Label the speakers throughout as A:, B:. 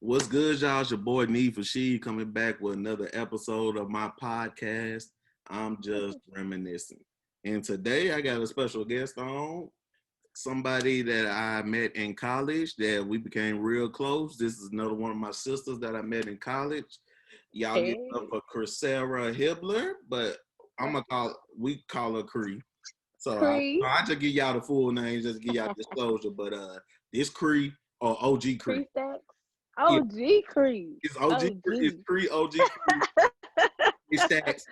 A: What's good, y'all? It's your boy Need for She coming back with another episode of my podcast. I'm just reminiscing. And today I got a special guest on, somebody that I met in college that we became real close. This is another one of my sisters that I met in college. Y'all get up for Chrisera Hibbler, but we call her Cree. So I just give y'all the full name, just give y'all disclosure. But this Cree or OG Cree.
B: OG Cree.
A: It's OG. It's Cree OG Cree. It's Stacks.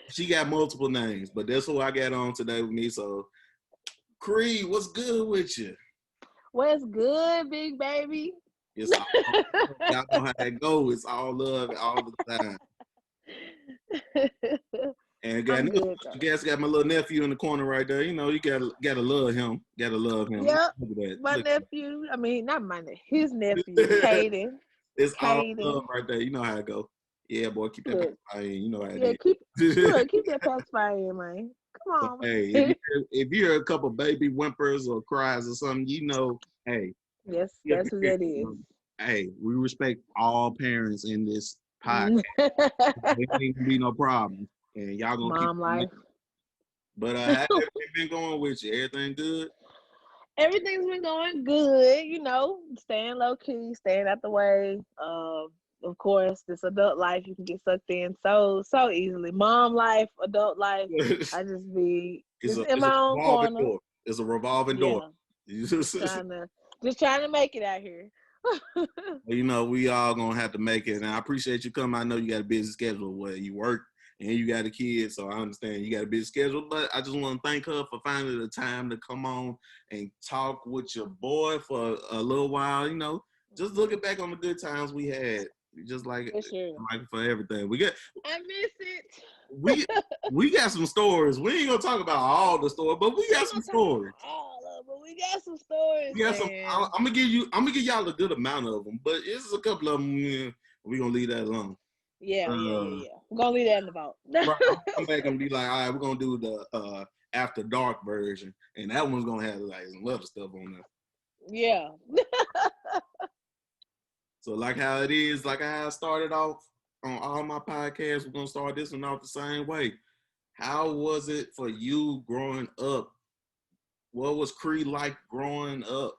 A: She got multiple names, but that's who I got on today with me. So, Cree, what's good with you?
B: What's good, big baby?
A: It's all, y'all know how that goes. It's all love all the time. And I guess got my little nephew in the corner right there. You know, you gotta love him. Gotta love him.
B: Yep. My nephew. I mean, not my nephew. His nephew, Caden.
A: It's all love right there. You know how it go. Yeah, boy, keep that pacifier in. You know how it is.
B: Keep that pacifier in, man. Come on.
A: Hey, if you hear a couple baby whimpers or cries or something, you know, hey.
B: Yes, that's who that is.
A: Hey, we respect all parents in this podcast. There ain't gonna be no problem. And y'all gonna
B: Mom
A: keep
B: life.
A: But how's everything been going with you? Everything good?
B: Everything's been going good, you know, staying low key, staying out the way. Of course, this adult life you can get sucked in so easily. Mom life, adult life, I just be in my own corner.
A: Door. It's a revolving door.
B: Just trying to make it out here.
A: You know, we all gonna have to make it, and I appreciate you coming. I know you got a busy schedule where you work and you got a kid, so I understand you got a busy schedule, but I just want to thank her for finding the time to come on and talk with your boy for a little while, you know, just looking back on the good times we had, just like for everything.
B: I miss it.
A: We got some stories. We ain't gonna talk about all the stories, but we got some stories.
B: We got some stories.
A: I'm gonna give y'all a good amount of them, but it's a couple of them. We're gonna leave that alone.
B: Yeah. We're gonna leave that in the vault.
A: Right, I'll come back and be like, all right, we're gonna do the after dark version, and that one's gonna have like some other stuff on there.
B: Yeah.
A: So like how it is, like I started off on all my podcasts, we're gonna start this one off the same way. How was it for you growing up? What was Cree like growing up?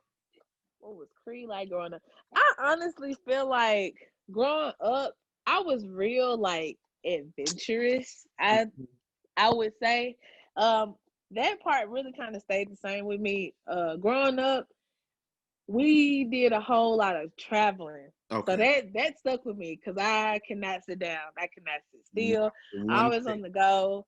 B: What was Cree like growing up? I honestly feel like growing up, I was real like adventurous. I would say that part really kind of stayed the same with me. Growing up, we did a whole lot of traveling. Okay. So that stuck with me because I cannot sit down. I cannot sit still. Always on the go.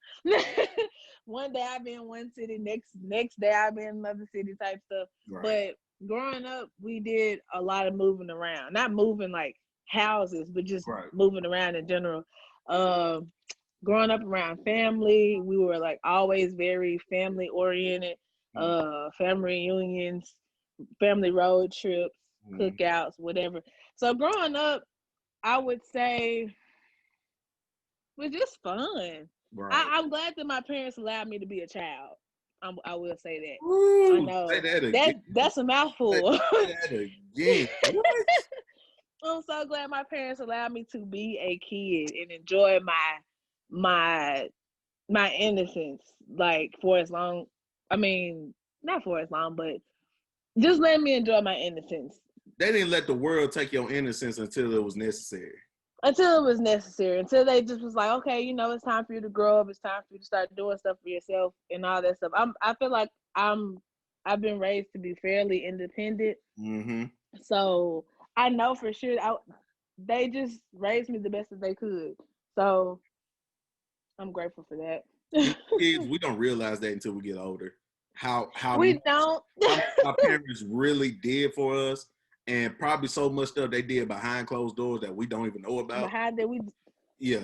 B: One day I've been in one city, next day I've been in another city type stuff. Right. But growing up, we did a lot of moving around. Not moving like houses, but just moving around in general. Growing up around family, we were like always very family oriented. Family reunions, family road trips, cookouts, whatever. So growing up, I would say it was just fun. Right. I'm glad that my parents allowed me to be a child. I will say that.
A: Ooh,
B: I know that's a mouthful.
A: Say that again.
B: I'm so glad my parents allowed me to be a kid and enjoy my innocence, like for as long. I mean, not for as long, but just let me enjoy my innocence.
A: They didn't let the world take your innocence until it was necessary.
B: Until they just was like, okay, you know, it's time for you to grow up. It's time for you to start doing stuff for yourself and all that stuff. I feel like I've been raised to be fairly independent. Mm-hmm. So I know for sure they just raised me the best that they could. So I'm grateful for that.
A: Kids, we don't realize that until we get older. How
B: we don't.
A: Our parents really did for us. And probably so much stuff they did behind closed doors that we don't even know about. Yeah.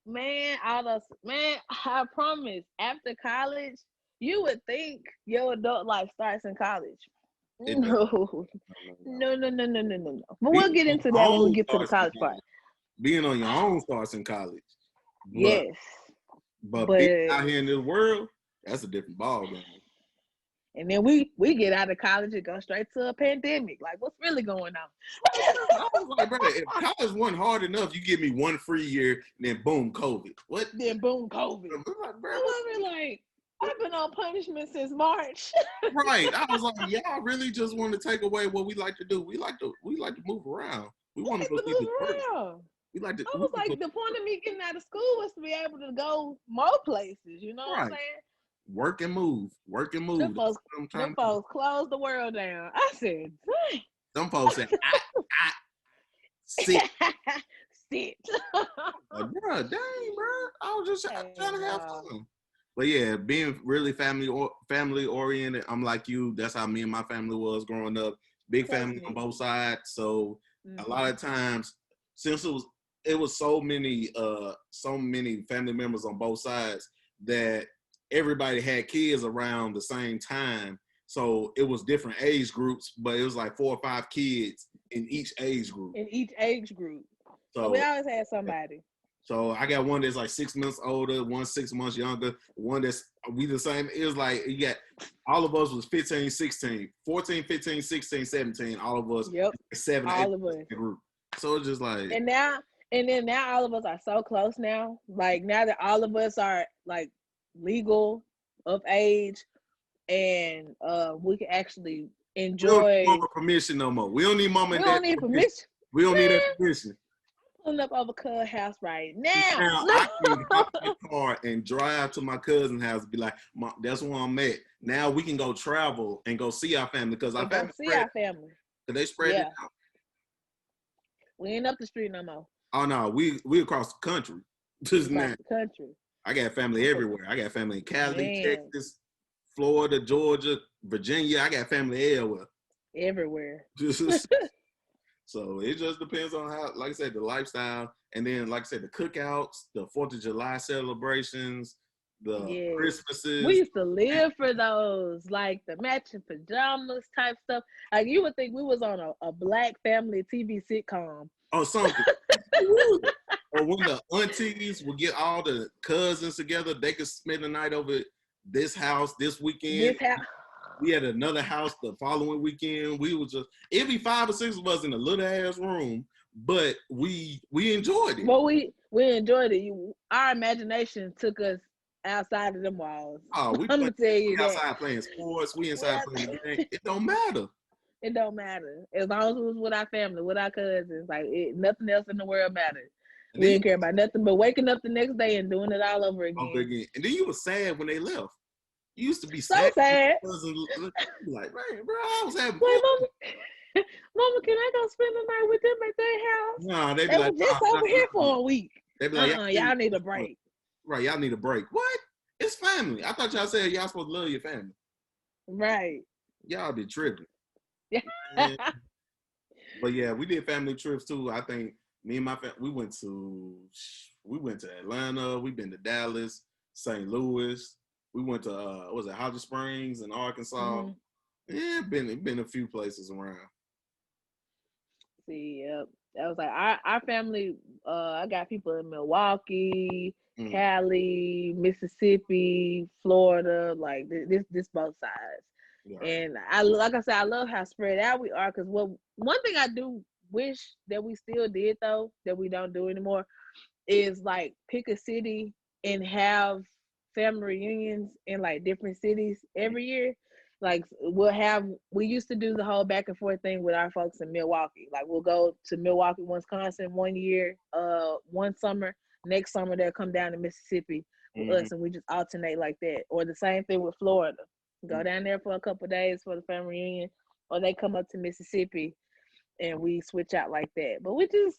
B: Man, I promise, after college, you would think your adult life starts in college. No. But we'll get into that when we get to the college part.
A: Being on your own starts in college.
B: Yes.
A: But being out here in this world, that's a different ballgame.
B: And then we get out of college and go straight to a pandemic. Like, what's really going on?
A: I was like, bro, if college wasn't hard enough, you give me 1 free year, and then boom, COVID. What?
B: Then boom, COVID.
A: I'm like, bro,
B: I was like, I've been on punishment since March.
A: right. I was like, y'all really just want to take away what we like to do. We like to move around. We want to go see the world. We like to.
B: I was like, the point of me getting out of school was to be able to go more places. You know what I'm saying?
A: Work and move.
B: Them folks closed the world down. I said, dang.
A: Some folks said, I sit.
B: Sit.
A: Like, bro, dang, bro. I was just trying to have fun. But yeah, being really family oriented, I'm like you. That's how me and my family was growing up. Big family on both sides. So a lot of times, since it was so many family members on both sides that everybody had kids around the same time. So it was different age groups, but it was like 4 or 5 kids in each age group.
B: So we always had somebody.
A: So I got one that's like 6 months older, one 6 months younger, one that's we the same. It was like you got all of us was 15, 16, 14, 15, 16, 17. All of us, 7,
B: all
A: 8
B: of us
A: group. So it's just like
B: and then now all of us are so close now. Like now that all of us are like legal of age, and we can actually enjoy.
A: We don't need permission no more. We don't need mom and dad.
B: We don't need permission.
A: We don't need that permission.
B: Pulling up over Cuz house right now.
A: I can hop in the car and drive to my cousin's house and be like, Mom, that's where I'm at. Now we can go travel and go see our family because our family. So they spread it out.
B: We ain't up the street no more.
A: Oh no, we across the country. Just now.
B: The country.
A: I got family everywhere. I got family in Cali, Texas, Florida, Georgia, Virginia. I got family
B: everywhere.
A: So it just depends on how, like I said, the lifestyle. And then, like I said, the cookouts, the 4th of July celebrations, the Christmases.
B: We used to live for those, like the matching pajamas type stuff. Like you would think we was on a black family TV sitcom.
A: Or something. Or when the aunties would get all the cousins together, they could spend the night over this house this weekend. We had another house the following weekend. We was it'd be 5 or 6 of us in a little ass room, but we enjoyed it.
B: Well, we enjoyed it. Our imagination took us outside of them walls.
A: Oh, we outside playing sports. We inside playing the game. It don't matter.
B: It don't matter. As long as it was with our family, with our cousins, like nothing else in the world mattered. We didn't care about nothing but waking up the next day and doing it all over again.
A: And then you were sad when they left. You used to be
B: so
A: sad.
B: Like,
A: man, bro, I was having
B: fun. Mama, can I go spend the night with them at their house?
A: No, they be like,
B: just over here for a week.
A: They be like,
B: y'all need a break.
A: Right, y'all need a break. What? It's family. I thought y'all said y'all supposed to love your family.
B: Right.
A: Y'all be tripping. But yeah, we did family trips too. I think me and my family, we went to Atlanta. We've been to Dallas, St. Louis. We went to Hot Springs in Arkansas. Mm-hmm. Yeah, been a few places around.
B: See, yep. That was like our family. I got people in Milwaukee, Cali, Mississippi, Florida. Like this both sides. Yeah. And I love how spread out we are. Because one thing I do wish that we still did though, that we don't do anymore, is like pick a city and have family reunions in like different cities every year. Like we used to do the whole back and forth thing with our folks in Milwaukee. Like we'll go to Milwaukee, Wisconsin one year, one summer. Next summer they'll come down to Mississippi with us, and we just alternate like that. Or the same thing with Florida. Go down there for a couple of days for the family reunion, or they come up to Mississippi and we switch out like that. But we just,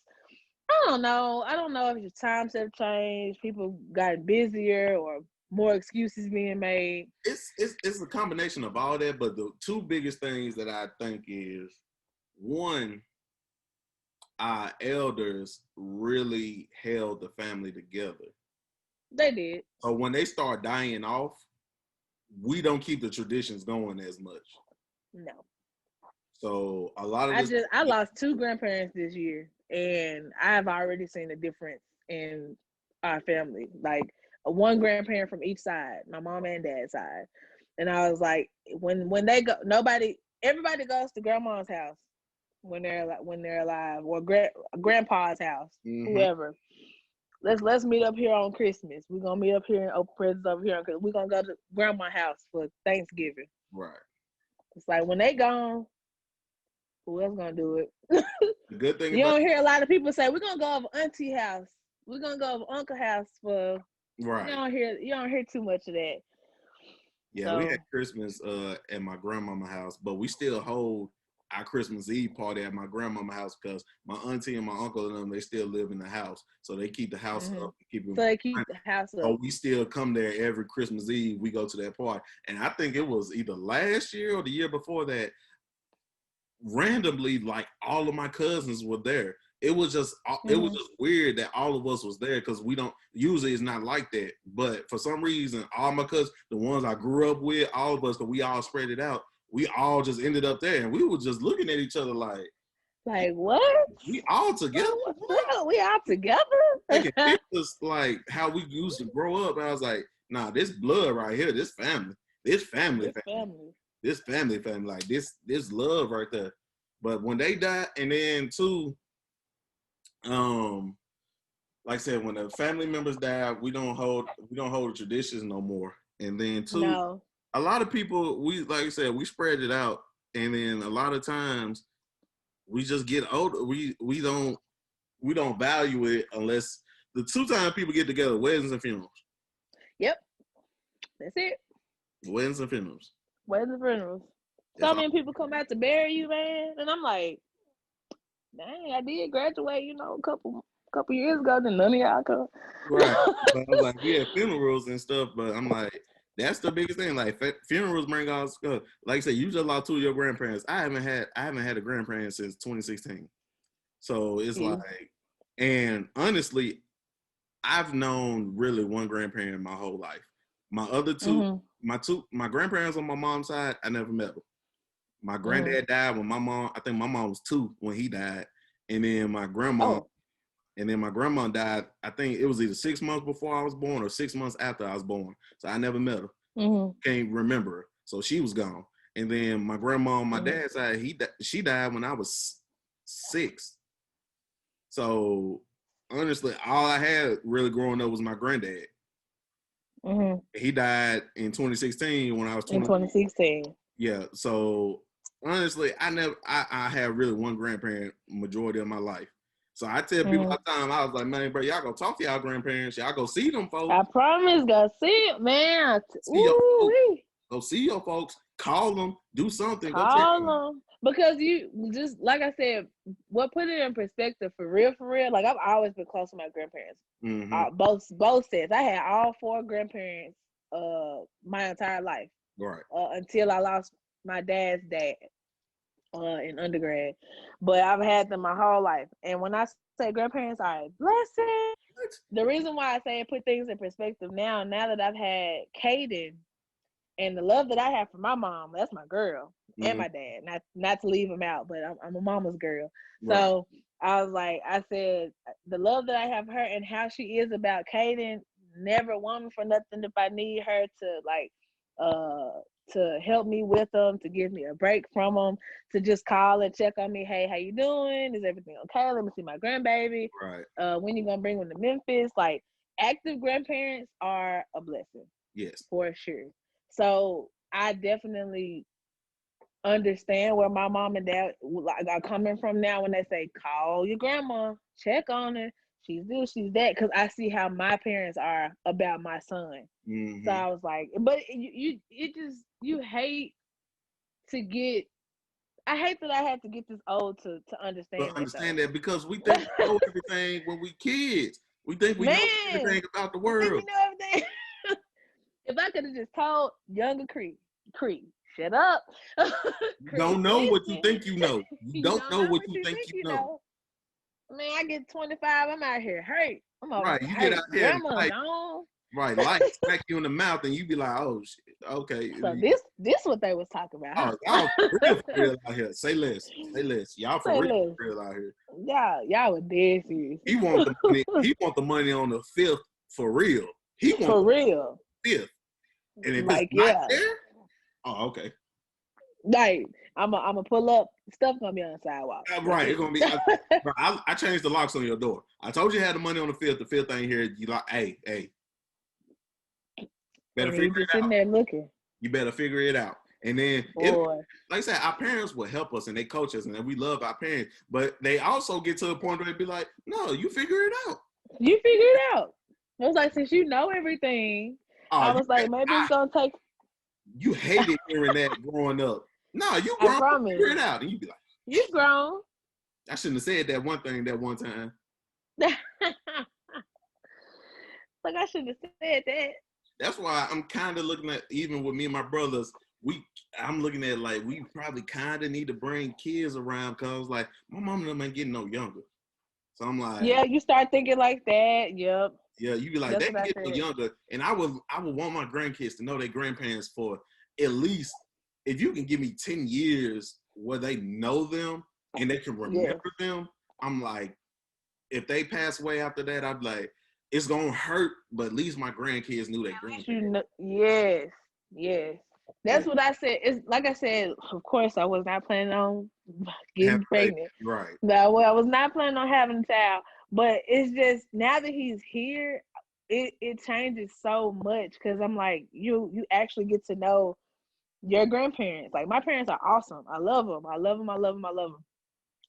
B: I don't know if your times have changed, people got busier, or more excuses being made.
A: It's a combination of all that, but the two biggest things that I think is, one, our elders really held the family together.
B: They did.
A: So when they start dying off, we don't keep the traditions going as much.
B: No.
A: So a lot of
B: I lost 2 grandparents this year, and I've already seen a difference in our family. Like one grandparent from each side, my mom and dad's side. And I was like, when they go, everybody goes to grandma's house when they're alive, or grandpa's house, whoever. Let's meet up here on Christmas. We're gonna meet up here and open presents over here. We're gonna go to grandma's house for Thanksgiving.
A: Right.
B: It's like when they gone, who else gonna do it?
A: The good thing
B: you don't hear a lot of people say, we're gonna go over auntie house. We're gonna go over uncle house for.
A: Right.
B: You don't hear too much of that.
A: Yeah, so, we had Christmas at my grandmama's house, but we still hold our Christmas Eve party at my grandmama's house because my auntie and my uncle and them, they still live in the house. So they keep the house up.
B: They keep the house up.
A: So we still come there every Christmas Eve. We go to that party. And I think it was either last year or the year before that, randomly, like all of my cousins were there. It was just weird that all of us was there because we don't, usually it's not like that. But for some reason, all my cousins, the ones I grew up with, all of us, that we all spread it out, we all just ended up there, and we were just looking at each other like
B: what?
A: We all together?
B: We all together?
A: It was like how we used to grow up. I was like, nah, this blood right here, this family. This family. Like this love right there. But when they died, and then too, like I said, when the family members die, we don't hold the traditions no more. And then too, a lot of people, we, like I said, we spread it out, and then a lot of times we just get older. We don't value it unless the two times people get together, weddings and funerals.
B: Yep, that's it.
A: Weddings and funerals.
B: Weddings and funerals. So many people come out to bury you, man, and I'm like, dang, I did graduate, a couple years ago. Then none of y'all come.
A: Right. But I was like, we had funerals and stuff, but I'm like, that's the biggest thing. Like funerals bring all stuff. Like I said, you just lost two of your grandparents. I haven't had a grandparent since 2016. So it's like, and honestly, I've known really one grandparent my whole life. My other two, my grandparents on my mom's side, I never met them. My granddad died when I think my mom was 2 when he died. And then my grandma, my grandma died, I think it was either 6 months before I was born or 6 months after I was born. So I never met her. Can't remember her. So she was gone. And then my grandma on my dad's side, she died when I was 6. So honestly, all I had really growing up was my granddad. He died in 2016 when I was 20.
B: In 2016.
A: Yeah. So honestly, I had really one grandparent majority of my life. So I tell people all the time, I was like, man, bro, y'all go talk to y'all grandparents. Y'all go see them folks.
B: I promise, go see it, man.
A: Go see your folks. Call them. Do something.
B: Call them. Because you just, like I said, what put it in perspective for real, like I've always been close to my grandparents. Both sets. I had all 4 grandparents my entire life.
A: Right.
B: Until I lost my dad's dad in undergrad. But I've had them my whole life. And when I say grandparents are a blessing, the reason why I say put things in perspective now that I've had Kaden, and the love that I have for my mom, that's my girl, and my dad. Not to leave him out, but I'm a mama's girl. Right. So I was like, I said, the love that I have for her and how she is about Kaden, never want me for nothing if I need her to help me with them, to give me a break from them, to just call and check on me. Hey, how you doing? Is everything okay? Let me see my grandbaby.
A: Right.
B: When you gonna bring them to Memphis? Like, active grandparents are a blessing.
A: Yes.
B: For sure. So I definitely understand where my mom and dad are coming from now when they say, call your grandma, check on her. She's this, she's that. Because I see how my parents are about my son. So I was like, but you hate to get, I hate that I had to get this old to understand.
A: Understand that because we think we know everything when we kids. We think we know everything about the world.
B: We know everything. If I could have just told younger Cree, shut up.
A: You don't know what you think you know. You don't know what you think you know.
B: Man, I get 25, I'm out here hurt. I'm over
A: right, you get out here
B: grandma's gone.
A: Right, like smack you in the mouth and you be like, oh shit, okay.
B: So this what they was talking about. Huh?
A: Y'all for real out here. Say less. Y'all for real out here.
B: Y'all were dead serious.
A: He want the money. He want the money on the 5th for real. He want
B: for real
A: 5th. And if
B: like,
A: it's not there, Oh, okay.
B: Like I'm gonna pull up, stuff gonna be on the sidewalk.
A: Right, it's gonna be. Bro, I changed the locks on your door. I told you had the money on the fifth. The fifth ain't here. You like, hey, better
B: And he
A: figure
B: just
A: it out.
B: sitting there looking.
A: You better figure it out. And then, like I said, our parents will help us and they coach us, and we love our parents. But they also get to a point where they be like, "No, you figure it out.
B: You figure it out." I was like, since you know everything, I was like, maybe it's gonna take.
A: You hated hearing that growing up. No, you
B: I
A: grown.
B: promise.
A: Figure it out, and you be like,
B: "You grown."
A: I shouldn't have said that one thing that one time.
B: Like I shouldn't have said that.
A: That's why I'm kind of looking at, even with me and my brothers, I'm looking at like we probably kind of need to bring kids around, because like my mom and them ain't getting no younger. So I'm like,
B: yeah, you start thinking like that. Yep.
A: Yeah, you be like,
B: That's
A: they can get no younger, and I would want my grandkids to know their grandparents for at least, if you can give me 10 years where they know them and they can remember them. I'm like, if they pass away after that, I'm like, it's gonna hurt, but at least my grandkids knew their grandparents.
B: Yes. That's what I said. It's like I said, of course I was not planning on getting pregnant.
A: Right.
B: No, I was not planning on having a child. But it's just, now that he's here, it changes so much, because I'm like, you actually get to know your grandparents. Like, my parents are awesome. I love them.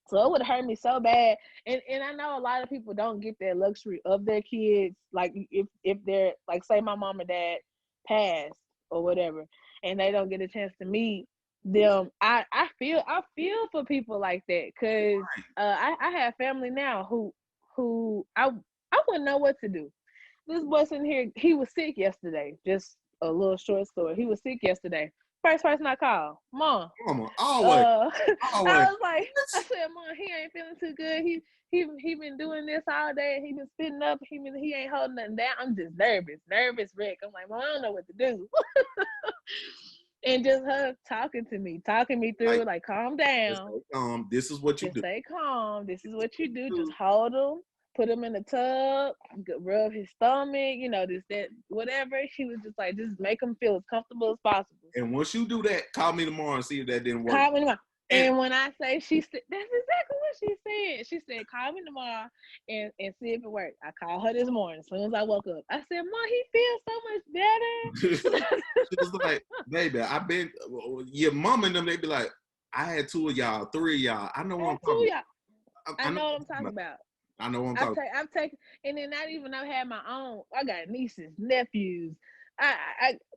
B: So it would hurt me so bad. And I know a lot of people don't get that luxury of their kids. Like, if they're, like, say my mom and dad passed or whatever, and they don't get a chance to meet them, I feel for people like that, because I have family now who I wouldn't know what to do. This boy sitting here, he was sick yesterday. Just a little short story. He was sick yesterday. First person I called, Mom.
A: Always.
B: I was like, I said, Mom, he ain't feeling too good. He been doing this all day. He been spitting up. He ain't holding nothing down. I'm just nervous wreck. I'm like, Mom, I don't know what to do. And just her talking me through, like, calm down.
A: This is what you do.
B: Stay calm. This is what you do. Just hold him, put him in the tub, rub his stomach, this, that, whatever. She was just like, just make him feel as comfortable as possible.
A: And once you do that, call me tomorrow and see if that didn't work.
B: Call me tomorrow. And when I say, she said, that's exactly what she said. She said, call me tomorrow and see if it worked. I called her this morning as soon as I woke up. I said, Mom, he feels so much better.
A: She was like, baby, I've been, your mom and them, they be like, I had 2 of y'all, 3 of y'all. I know what I'm talking about.
B: I know what I'm talking about.
A: I know what I'm talking about.
B: I've taken, and then not even I've had my own. I got nieces, nephews.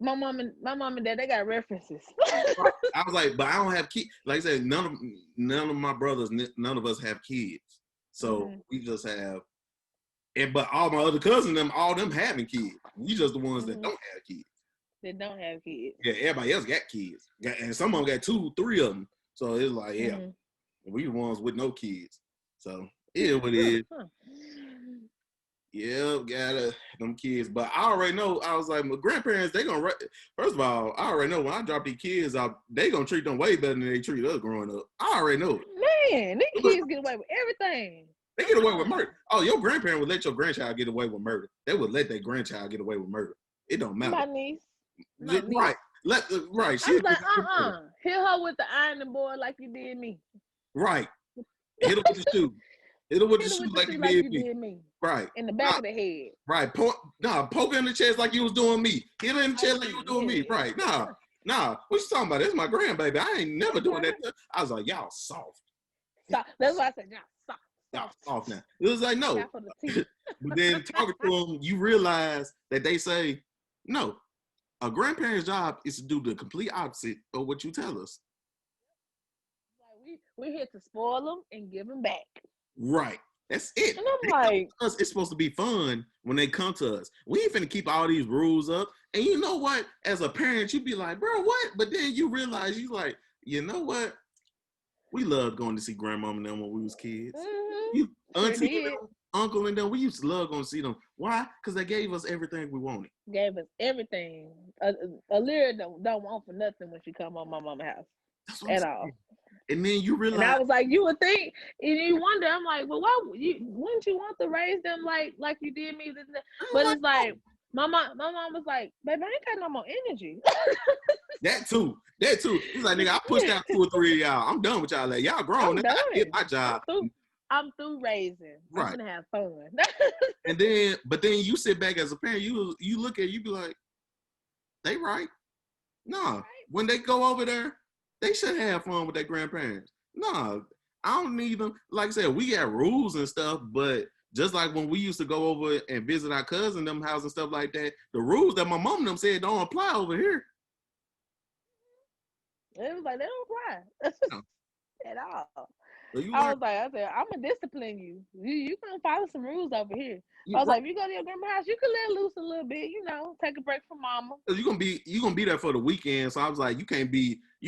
B: My mom and dad, they got references.
A: I was like, but I don't have kids. Like I said, none of my brothers, none of us have kids. So we just have, but all my other cousins, all them having kids. We just the ones that don't have kids.
B: That don't have kids.
A: Yeah, everybody else got kids. And some of them got 2, 3 of them. So it's like, we the ones with no kids. So yeah, what it is. Yeah, got them kids. But I already know, I was like, my grandparents, they gonna, first of all, I already know when I drop these kids out, they gonna treat them way better than they treat us growing up. I already know it.
B: Man, these kids get away with everything.
A: They get away with murder. Oh, your grandparent would let your grandchild get away with murder. They would let their grandchild get away with murder. It don't matter.
B: My niece.
A: Right. Right.
B: I was like, hit her with the ironing board like you did me.
A: Right. Hit her with the shoe. Hit her with the shoe like you did me. Right.
B: In the back of the head.
A: Right. Poke her in the chest like you was doing me. Hit her in the chest like you was doing me. Right. Nah. What you talking about? This is my grandbaby. I ain't never doing that. I was like, y'all soft.
B: That's why I said, y'all soft.
A: Y'all soft now. It was like, no. But then talking to them, you realize that they say, no. A grandparent's job is to do the complete opposite of what you tell us.
B: Like we're here to spoil them and give them back.
A: Right. That's it.
B: And I'm like,
A: it's supposed to be fun when they come to us. We ain't finna keep all these rules up. And you know what? As a parent, you be like, bro, what? But then you realize, you like, you know what? We loved going to see grandma and them when we was kids. Auntie and them, uncle and them, we used to love going to see them. Why? Because they gave us everything we wanted.
B: Gave us everything. A lira don't want for nothing when she come on my mama's house at all.
A: And then you realize,
B: and I was like, you would think, and you wonder. I'm like, well, wouldn't you want to raise them like you did me? But it's like, My mom was like, baby, I ain't got no more energy.
A: That too. He's like, nigga, I pushed out 2 or 3 of y'all. I'm done with y'all. Like, y'all grown.
B: I'm
A: Now. I did
B: done.
A: my job.
B: I'm through raising.
A: Right.
B: I'm gonna have fun.
A: And then, but then you sit back as a parent, you look at it, you be like, they right. Nah. When they go over there, they should have fun with their grandparents. Nah, I don't need them. Like I said, we got rules and stuff, but just like when we used to go over and visit our cousin them house and stuff like that, the rules that my mom and them said don't apply over here.
B: It was like, they don't apply at all.
A: So
B: I said, I'm gonna discipline you. You gonna follow some rules over here. I was like, if you go to your grandma's house, you can let loose a little bit, take a break from mama.
A: You're gonna be there for the weekend. So I was like, you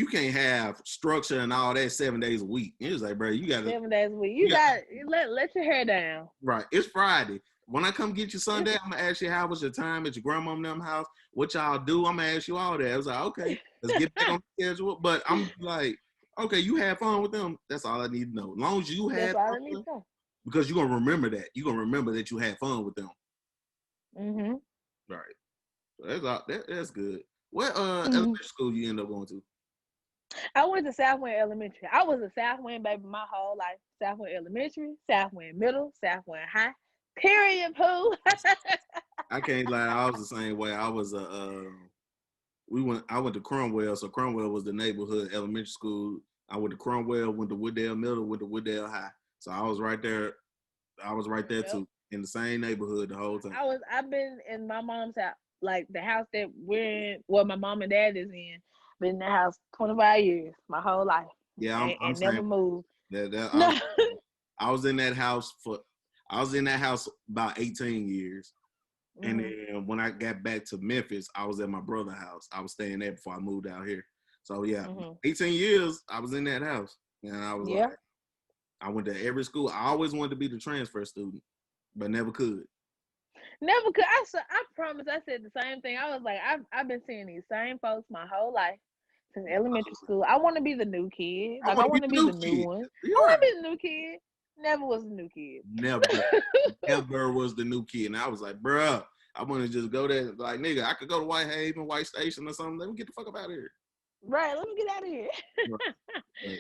A: can't have structure and all that 7 days a week. He was like, bro, you gotta
B: 7 days a week. You got let your hair down.
A: Right. It's Friday. When I come get you Sunday, I'm gonna ask you how was your time at your grandma and them house, what y'all do. I'm gonna ask you all that. I was like, okay, let's get back on the schedule. But I'm like, okay, you have fun with them. That's all I need to know. As long as you had fun with them, because you're gonna remember that. You're gonna remember that you had fun with them.
B: Mm-hmm.
A: Right. So that's good. What elementary school you end up going to?
B: I went to Southwind Elementary. I was a Southwind baby my whole life. Southwind Elementary, Southwind Middle, Southwind High. Period, poo.
A: I can't lie. I was the same way. I was I went to Cromwell, so Cromwell was the neighborhood elementary school. I went to Cromwell, went to Wooddale Middle, went to Wooddale High. So I was right there. Yep. Too, in the same neighborhood the whole time.
B: I've been in my mom's house, like the house that we're in, well, my mom and dad is in. Been in the house 25 years, my whole life.
A: Yeah, I'm
B: never moved.
A: I was in that house about 18 years. And then when I got back to Memphis, I was at my brother's house. I was staying there before I moved out here. So yeah, 18 years I was in that house. And I was like, I went to every school. I always wanted to be the transfer student, but never could.
B: Never could. I promise I said the same thing. I was like, I've been seeing these same folks my whole life since elementary school. I want to be the new kid. Like, I want to be the new one. I want to be the new kid. Never was the new kid.
A: Never was the new kid. And I was like, bruh, I want to just go there. Like, nigga, I could go to Whitehaven, White Station or something. Let me get the fuck up out of here.
B: Right, let me get out of here. Right.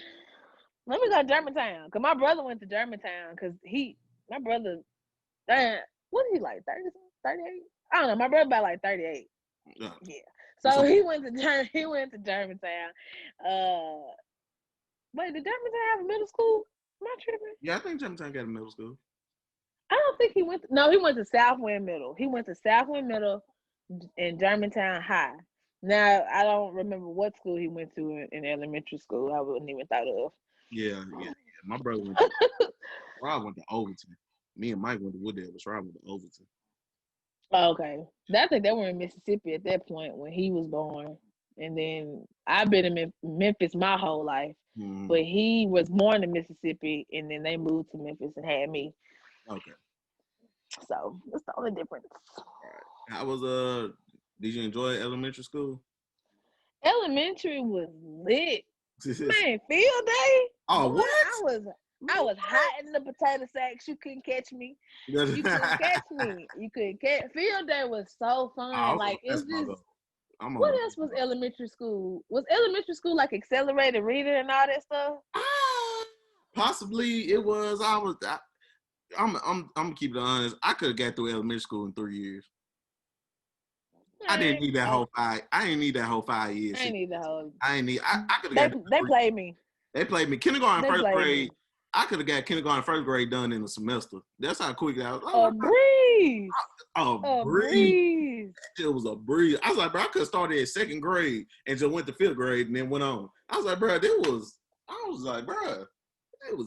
B: Let me go to Germantown. Because my brother went to Germantown because my brother, what is he like, 30, 38? I don't know. My brother about like 38. Yeah. So he went to Germantown. Wait, did Germantown have a middle school? Am I tripping?
A: Yeah, I think Germantown got a middle school.
B: I don't think he went to Southwind Middle. He went to Southwind Middle and Germantown High. Now, I don't remember what school he went to in elementary school. I wouldn't even thought of.
A: Yeah. My brother went to Overton. Me and Mike went to Wooddale, but Rob went to Overton.
B: Okay. I think they were in Mississippi at that point when he was born. And then I've been in Memphis my whole life. Mm-hmm. But he was born in Mississippi, and then they moved to Memphis and had me.
A: Okay.
B: So that's the only difference.
A: All right. How was did you enjoy elementary school?
B: Elementary was lit. Man, field day.
A: Oh, what?
B: I was hot in the potato sacks. You couldn't catch me. You couldn't catch me. You couldn't catch. Field day was so fun. Like, it's just. What else was elementary school? Was elementary school like accelerated reading and all that stuff?
A: Possibly it was. I'm gonna keep it honest. I could have got through elementary school in 3 years. I didn't need that whole 5. I didn't need that whole 5 years.
B: I didn't need the whole.
A: I could have got.
B: They played me.
A: They played me. Kindergarten, first grade. I could have got kindergarten, first grade done in a semester. That's how quick I was.
B: A breeze.
A: A breeze. It was a breeze. I was like, bro, I could have started at second grade and just went to 5th grade and then went on. I was like, bro, it was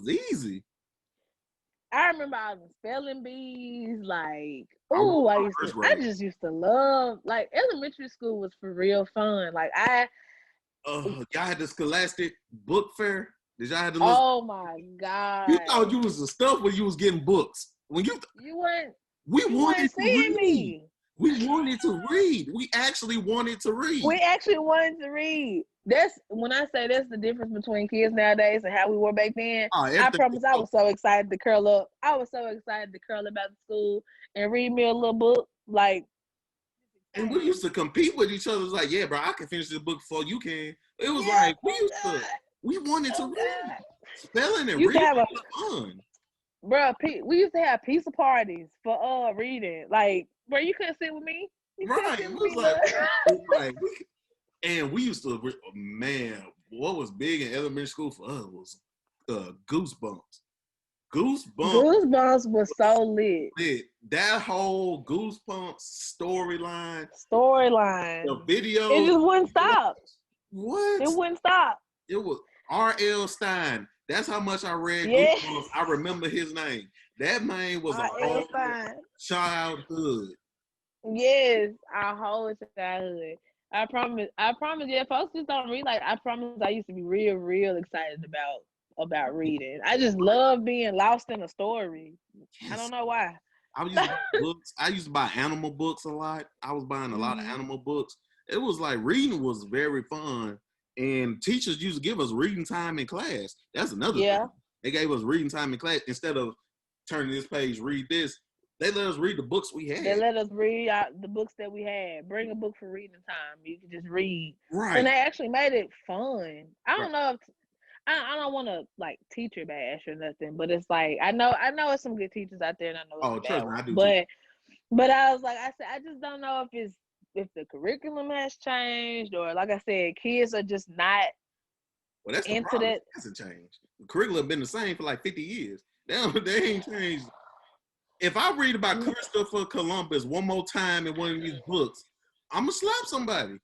A: easy.
B: I remember I was spelling bees, like, I just used to love, like, elementary school was for real fun. Like,
A: y'all had the Scholastic book fair? Did y'all have to listen?
B: Oh my God.
A: You thought you was the stuff when you was getting books. When you weren't seeing me. We wanted to read. We actually wanted to read. That's when I say that's the difference between kids nowadays and how we were back then. I promise I was so excited to curl up. I was so excited to curl up after school and read me a little book. Like, And we used to compete with each other. It was like, yeah, bro, I can finish this book before you can. It was
B: Yeah,
A: like we wanted to read. Spelling and
B: used to
A: reading
B: have
A: was fun.
B: bro. We used to have pizza parties for reading. Like, bro, you couldn't sit with me. You couldn't
A: Right.
B: sit
A: It
B: with
A: was
B: me, bud.
A: like and we used to, man, what was big in elementary school for us was Goosebumps. Goosebumps
B: Goosebumps was so lit.
A: lit. That whole Goosebumps storyline, the
B: Storyline. It
A: videos.
B: just wouldn't stop.
A: What?
B: It wouldn't stop.
A: It was R.L. Stein. That's how much I read
B: Yeah.
A: Goosebumps. I remember his name. That man was a whole childhood.
B: Yes, our whole childhood. I promise, yeah, folks just don't read like I promise I used to be real excited about reading. I just love being lost in a story.
A: Yes.
B: I don't know why.
A: I used to buy books. I used to buy animal books a lot. I was buying a lot of animal books. It was like reading was very fun. And teachers used to give us reading time in class. That's another thing. They gave us reading time in class. Instead of turning this page, read this, they let us read the books we had.
B: They let us read the books that we had. Bring a book for reading time. You can just read.
A: Right.
B: And they actually made it fun. I don't know if I don't want to like teacher bash or nothing, but it's like I know it's some good teachers out there, and I know it's bad ones.
A: I do
B: But I was like, I just don't know if the curriculum has changed, or like I said, kids are just not
A: that's the
B: into
A: problem.
B: that.
A: It hasn't changed. The curriculum been the same for like 50 years. They ain't changed. If I read about Christopher Columbus one more time in one of these books, I'm gonna slap somebody.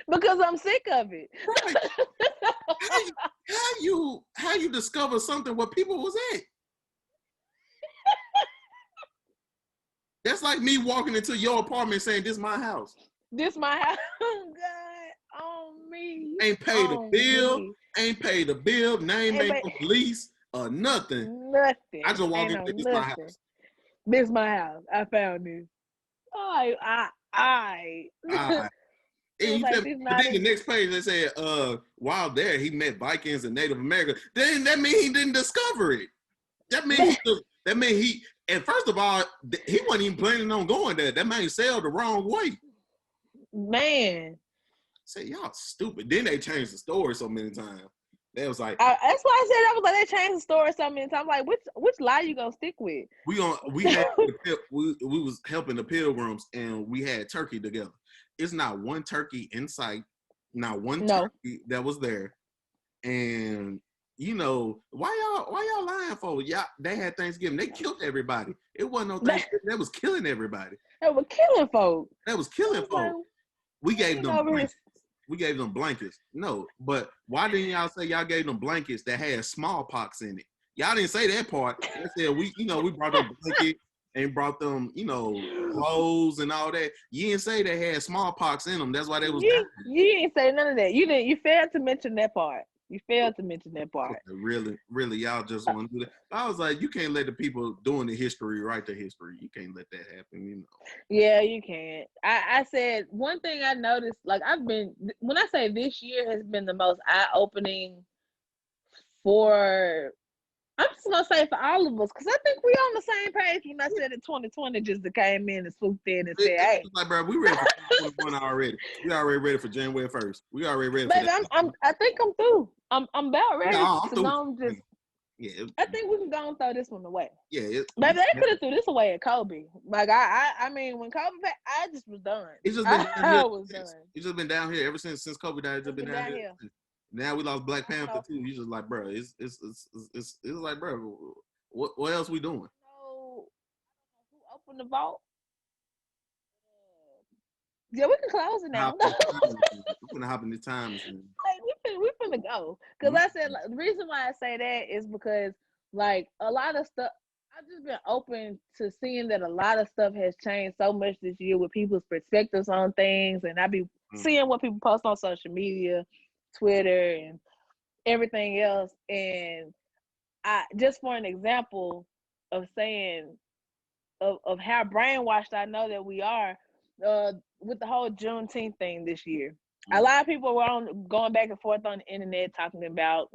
B: Because I'm sick of it.
A: Right. How you discover something where people was at? That's like me walking into your apartment saying, "This is my house."
B: This my house. Oh God, on me.
A: Ain't paid a bill. Ain't paid a bill. Name ain't no lease or nothing.
B: Nothing.
A: I just walk into this my house.
B: This my house. I found this.
A: And but then the next page they said, while there he met Vikings and Native Americans. Then that means he didn't discover it. That means he and first of all, he wasn't even planning on going there. That man sailed the wrong way.
B: Man.
A: Say y'all stupid. Then they changed the story so many times. They was like,
B: that's why I said that was like they changed the story so many times. Like which lie you gonna stick with?
A: We was helping the pilgrims and we had turkey together. It's not one turkey in sight, not one turkey that was there. And you know, why y'all lying for? Yeah, they had Thanksgiving. They killed everybody. It wasn't no Thanksgiving. That was killing everybody.
B: They were killing folks.
A: That was killing folks. We gave them blankets. We gave them blankets. No, but why didn't y'all say y'all gave them blankets that had smallpox in it? Y'all didn't say that part. They said we brought them blankets and brought them, clothes and all that. You didn't say they had smallpox in them. That's why they was dying.
B: You didn't say none of that. You failed to mention that part. You failed to mention that part.
A: Really, y'all just want to do that. I was like, you can't let the people doing the history write the history. You can't let that happen,
B: Yeah, you can't. I said one thing I noticed, like when I say this year has been the most eye-opening for, I'm just gonna say for all of us, because I think we on the same page when I said that 2020 just came in and swooped in and said, "Hey,
A: like, bro, we ready for 2021 already. We already ready for January 1st. We already ready for
B: baby,
A: that.
B: I think I'm through. I'm about ready
A: to
B: go just. Yeah, I think we can go and throw this one away.
A: Yeah,
B: baby, they could have threw this away at Kobe. Like I mean, when Kobe, I just was done.
A: It's just been down here.
B: Was done.
A: It's just been down here ever since Kobe died. It's just been down here. Now we lost Black Panther too. You just like, bro, it's like, bro, what else we doing?
B: So, who opened the vault? Yeah, we can close it now.
A: We're gonna hop in this time machine.
B: Like we finna go. Cause I said the reason why I say that is because like a lot of stuff. I've just been open to seeing that a lot of stuff has changed so much this year with people's perspectives on things, and I be seeing what people post on social media, Twitter, and everything else. And I just for an example of saying of how brainwashed I know that we are. With the whole Juneteenth thing this year, a lot of people were going back and forth on the internet talking about,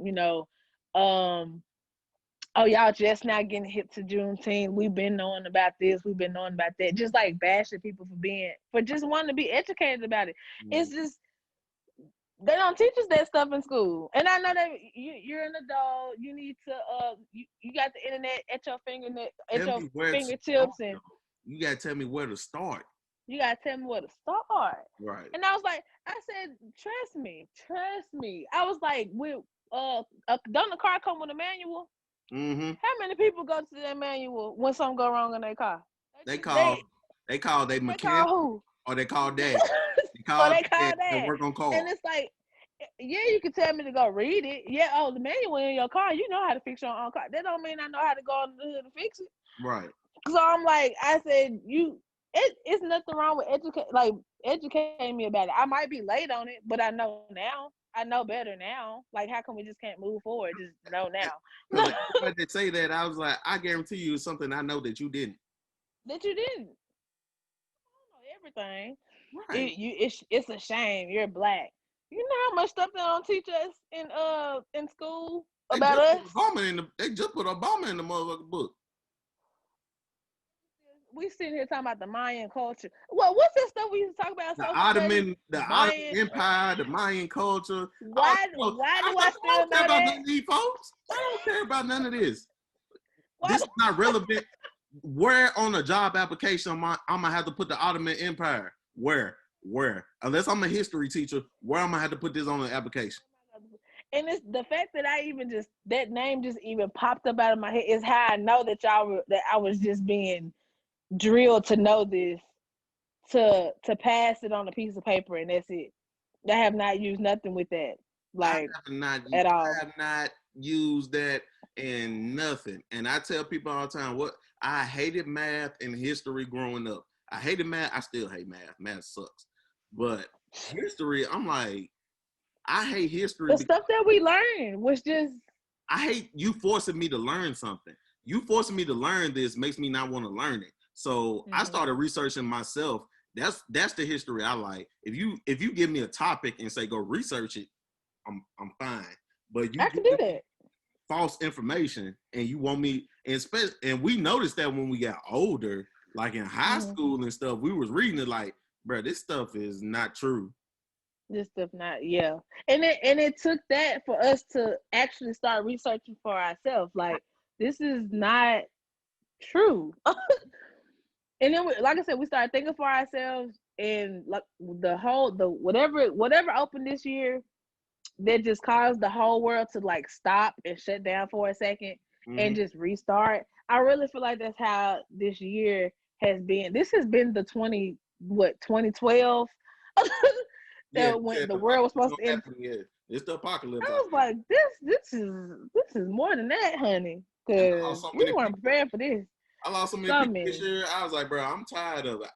B: oh, y'all just now getting hip to Juneteenth. We've been knowing about this. We've been knowing about that. Just like bashing people for just wanting to be educated about it. It's just, they don't teach us that stuff in school. And I know that you're an adult. You need to, you got the internet at your fingertips, and
A: you gotta tell me where to start.
B: You gotta tell me where to start.
A: Right.
B: And I was like, I said, trust me. I was like, don't the car come with a manual?
A: Mm-hmm.
B: How many people go to that manual when something go wrong in their car?
A: They call their mechanic,
B: who?
A: or they call dad.
B: They call dad.
A: They work on cars.
B: And it's like, yeah, you can tell me to go read it. Yeah, the manual in your car, you know how to fix your own car. That don't mean I know how to go on the hood and fix it.
A: Right.
B: So I'm like, I said, it's nothing wrong with educating me about it. I might be late on it, but I know now. I know better now. Like, how come we just can't move forward? Just know now.
A: Like they say that, I was like, I guarantee you it's something I know that you didn't.
B: That you didn't. I don't know everything.
A: Right.
B: It's a shame. You're black. You know how much stuff they don't teach us in school about us?
A: They just put Obama in the motherfucking book.
B: We sitting here talking about the Mayan culture. Well, what's that stuff we used to talk about?
A: The Ottoman Empire, the Mayan culture.
B: Why do I still know that?
A: None of these folks. I don't care about none of this. This is not relevant. Where on a job application I'm gonna have to put the Ottoman Empire? Where? Unless I'm a history teacher, where I'm gonna have to put this on the application?
B: And it's the fact that that name just even popped up out of my head is how I know that I was just being drilled to know this, to pass it on a piece of paper, and that's it. I have not used nothing with that, at all.
A: I have not used that in nothing. And I tell people all the time, I hated math and history growing up. I hated math. I still hate math. Math sucks. But history, I'm like, I hate history.
B: The stuff that we learned was just.
A: I hate you forcing me to learn something. You forcing me to learn this makes me not want to learn it. So I started researching myself. That's the history I like. If you give me a topic and say go research it, I'm fine. But I
B: can do that.
A: False information, and you want me, and we noticed that when we got older, like in high school and stuff, we was reading it like, bro, this stuff is not true.
B: This stuff not, yeah. And it took that for us to actually start researching for ourselves. Like, this is not true. And then, like I said, we started thinking for ourselves, and like whatever opened this year, that just caused the whole world to like stop and shut down for a second and just restart. I really feel like that's how this year has been. This has been the 2012 when the world was supposed to end.
A: Yeah. It's the apocalypse.
B: I was like, this is more than that, honey, because we weren't prepared for this.
A: I lost so many people this year. I was like, bro, I'm tired of it.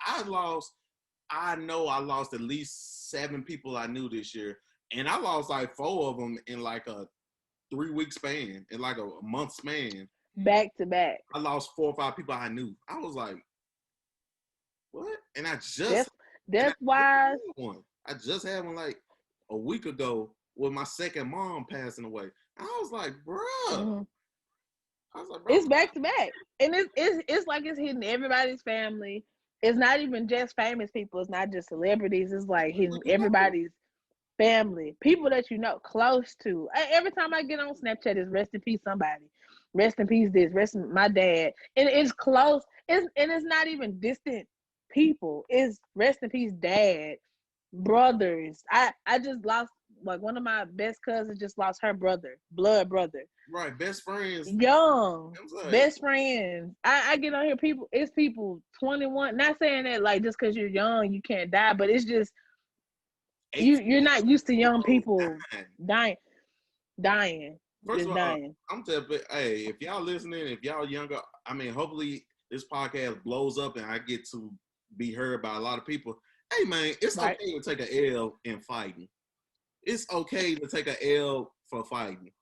A: I know I lost at least 7 people I knew this year. And I lost like 4 of them in like a 3-week span, in like a month span.
B: Back to back.
A: I lost 4 or 5 people I knew. I was like, what? And I just
B: that's why
A: I just had one like a week ago with my second mom passing away. I was like, bro.
B: It's back to back, and it's like it's hitting everybody's family. It's not even just famous people. It's not just celebrities. It's like hitting everybody's family, people that you know, close to. Every time I get on Snapchat, it's rest in peace somebody, rest in peace this, rest in my dad, and it's close. And it's not even distant people. It's rest in peace dad, brothers. I just lost, like, one of my best cousins just lost her brother, blood brother.
A: Right, best friends.
B: Young, best friends. I get on here, it's people 21. Not saying that like just because you're young you can't die, but it's just you're not used to young people dying.
A: First
B: just
A: of all,
B: dying.
A: I'm telling you, hey, if y'all listening, if y'all younger, I mean, hopefully this podcast blows up and I get to be heard by a lot of people. Hey man, it's okay to take an L in fighting. It's okay to take an L for fighting.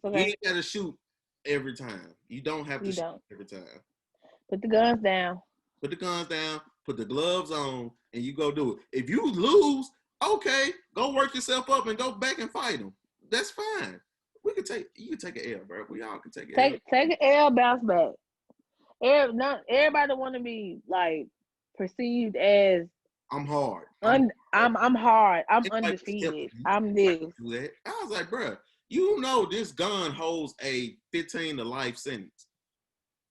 B: Okay.
A: You ain't gotta shoot every time. You don't have to shoot every time.
B: Put the guns down.
A: Put the guns down, put the gloves on, and you go do it. If you lose, okay, go work yourself up and go back and fight them. That's fine. You can take an L, bro. We all can take an L.
B: Take an L, bounce back. Not everybody want to be like perceived as
A: I'm hard.
B: I'm hard. I'm
A: It's like,
B: undefeated.
A: you
B: I'm
A: can't
B: this.
A: do that. I was like, bro, you know this gun holds a 15 to life sentence.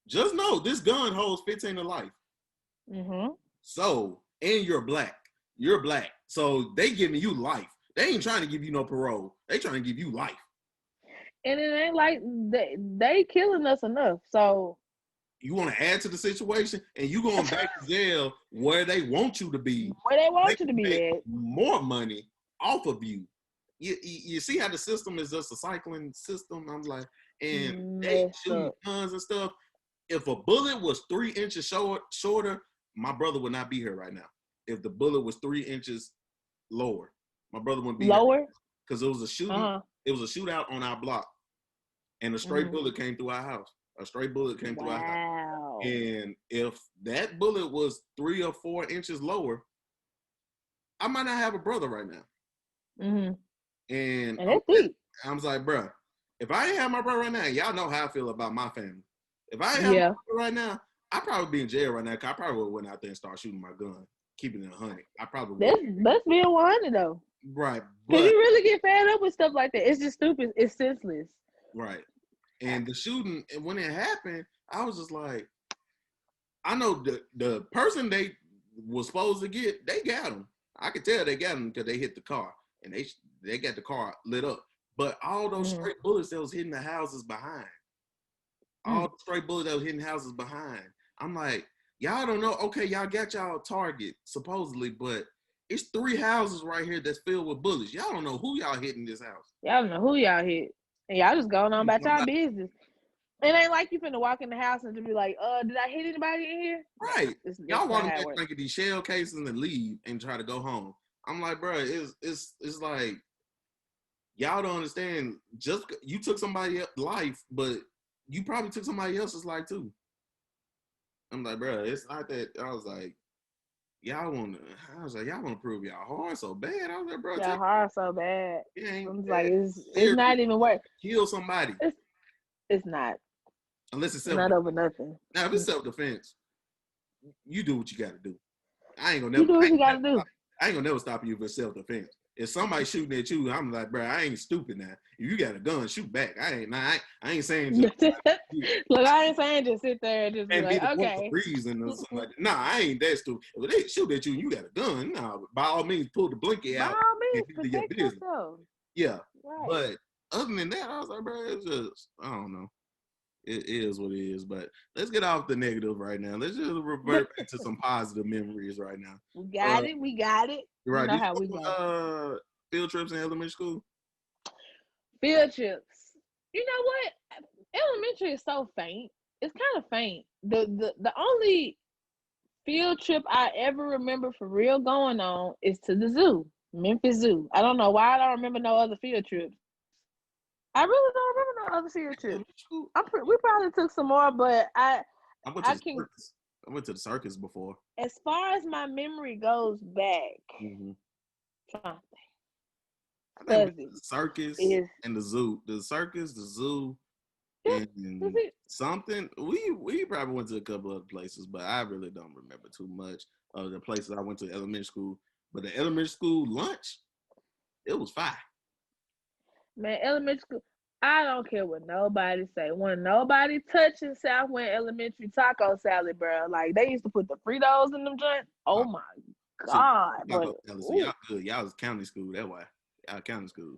A: Just know this gun holds 15 to life.
B: Mm-hmm.
A: So, and you're black. You're black. So they giving you life. They ain't trying to give you no parole. They trying to give you life.
B: And it ain't like they killing us enough. So
A: you want to add to the situation, and you going back to jail where they want you to be.
B: Where they want you to be at.
A: More money off of you. You see how the system is just a cycling system? I'm like, and they shooting guns and stuff. If a bullet was 3 inches shorter, my brother would not be here right now. If the bullet was 3 inches lower, my brother wouldn't be
B: lower
A: because it was a shooting. It was a shootout on our block, and a stray bullet came through our house. A stray bullet came through our house. And if that bullet was 3 or 4 inches lower, I might not have a brother right now.
B: Mm-hmm.
A: And I was like, bro, if I ain't have my brother right now, y'all know how I feel about my family. If I ain't have my brother right now, I'd probably be in jail right now. Cause I probably would have went out there and started shooting my gun, keeping it 100. I probably would.
B: That's being 100 though.
A: Right.
B: Because you really get fed up with stuff like that. It's just stupid. It's senseless.
A: Right. And the shooting, when it happened, I was just like, I know the person they was supposed to get, they got him. I could tell they got him because they hit the car and they got the car lit up. But all those straight bullets that was hitting the houses behind, all the straight bullets that was hitting houses behind. I'm like, y'all don't know. Okay, y'all got y'all target supposedly, but it's 3 houses right here that's filled with bullets. Y'all don't know who y'all hitting this house.
B: Y'all don't know who y'all hit. And y'all just going on about y'all business. It ain't like you finna walk in the house and just be like, did I hit anybody in here?
A: Right. Y'all want to get these shell cases and leave and try to go home. I'm like, bro, it's like, y'all don't understand. Just you took somebody's life, but you probably took somebody else's life too. I'm like, bro, it's not that. I was like, y'all want to prove y'all hard so bad. I was like, bro,
B: y'all hard so bad.
A: It's
B: like, it's not even worth.
A: Kill somebody.
B: It's not.
A: Unless it's
B: not over nothing.
A: Now, if it's self-defense, you do what you got to do. I ain't gonna
B: never. You do what you got to do.
A: I ain't gonna never stop you for self-defense. If somebody shooting at you, I'm like, bro, I ain't stupid now. If you got a gun, shoot back. I ain't saying just
B: look. I ain't saying just sit there and just be like, okay.
A: Reason or something like that. Nah, I ain't that stupid. If they shoot at you and you got a gun, nah, by all means, pull the blinky out.
B: By all means, protect yourself.
A: Yeah, right. But other than that, I was like, bro, it's just, I don't know. It is what it is, but let's get off the negative right now. Let's just revert back to some positive memories right now.
B: We got it.
A: Right.
B: You know how we go.
A: Field trips in elementary school?
B: Field trips. You know what? Elementary is so faint. It's kind of faint. The only field trip I ever remember for real going on is to the zoo, Memphis Zoo. I don't know why I don't remember no other field trips. I really don't remember no other field trips. We probably took some more, but I
A: went to the circus before.
B: As far as my memory goes back,
A: I think the circus and the zoo. The circus, the zoo, and something. We probably went to a couple other places, but I really don't remember too much of the places I went to elementary school. But the elementary school lunch, it was fire.
B: Man, elementary school, I don't care what nobody say. When nobody touching Southwind Elementary taco salad, bro. Like, they used to put the Fritos in them joints. Oh, my God.
A: Y'all good. Y'all was county school. That's why. Y'all county school.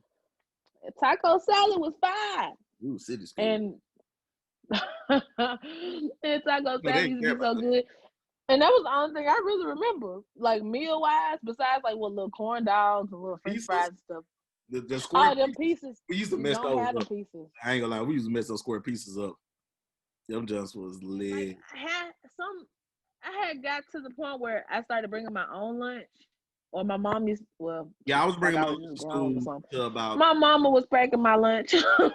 B: Taco salad was fine.
A: Ooh, city school.
B: And taco salad used to be so good. And that was the only thing I really remember. Like, meal-wise, besides, like, what little corn dogs and little french fries and stuff.
A: The square
B: them pieces.
A: We used to mess those up.
B: Pieces.
A: I ain't gonna lie, we used to mess those square pieces up. Them just was lit.
B: Like, I had got to the point where I started bringing my own lunch, or my mom used. Well,
A: yeah, I was bringing my lunch to school to about.
B: My mama was packing my lunch.
A: To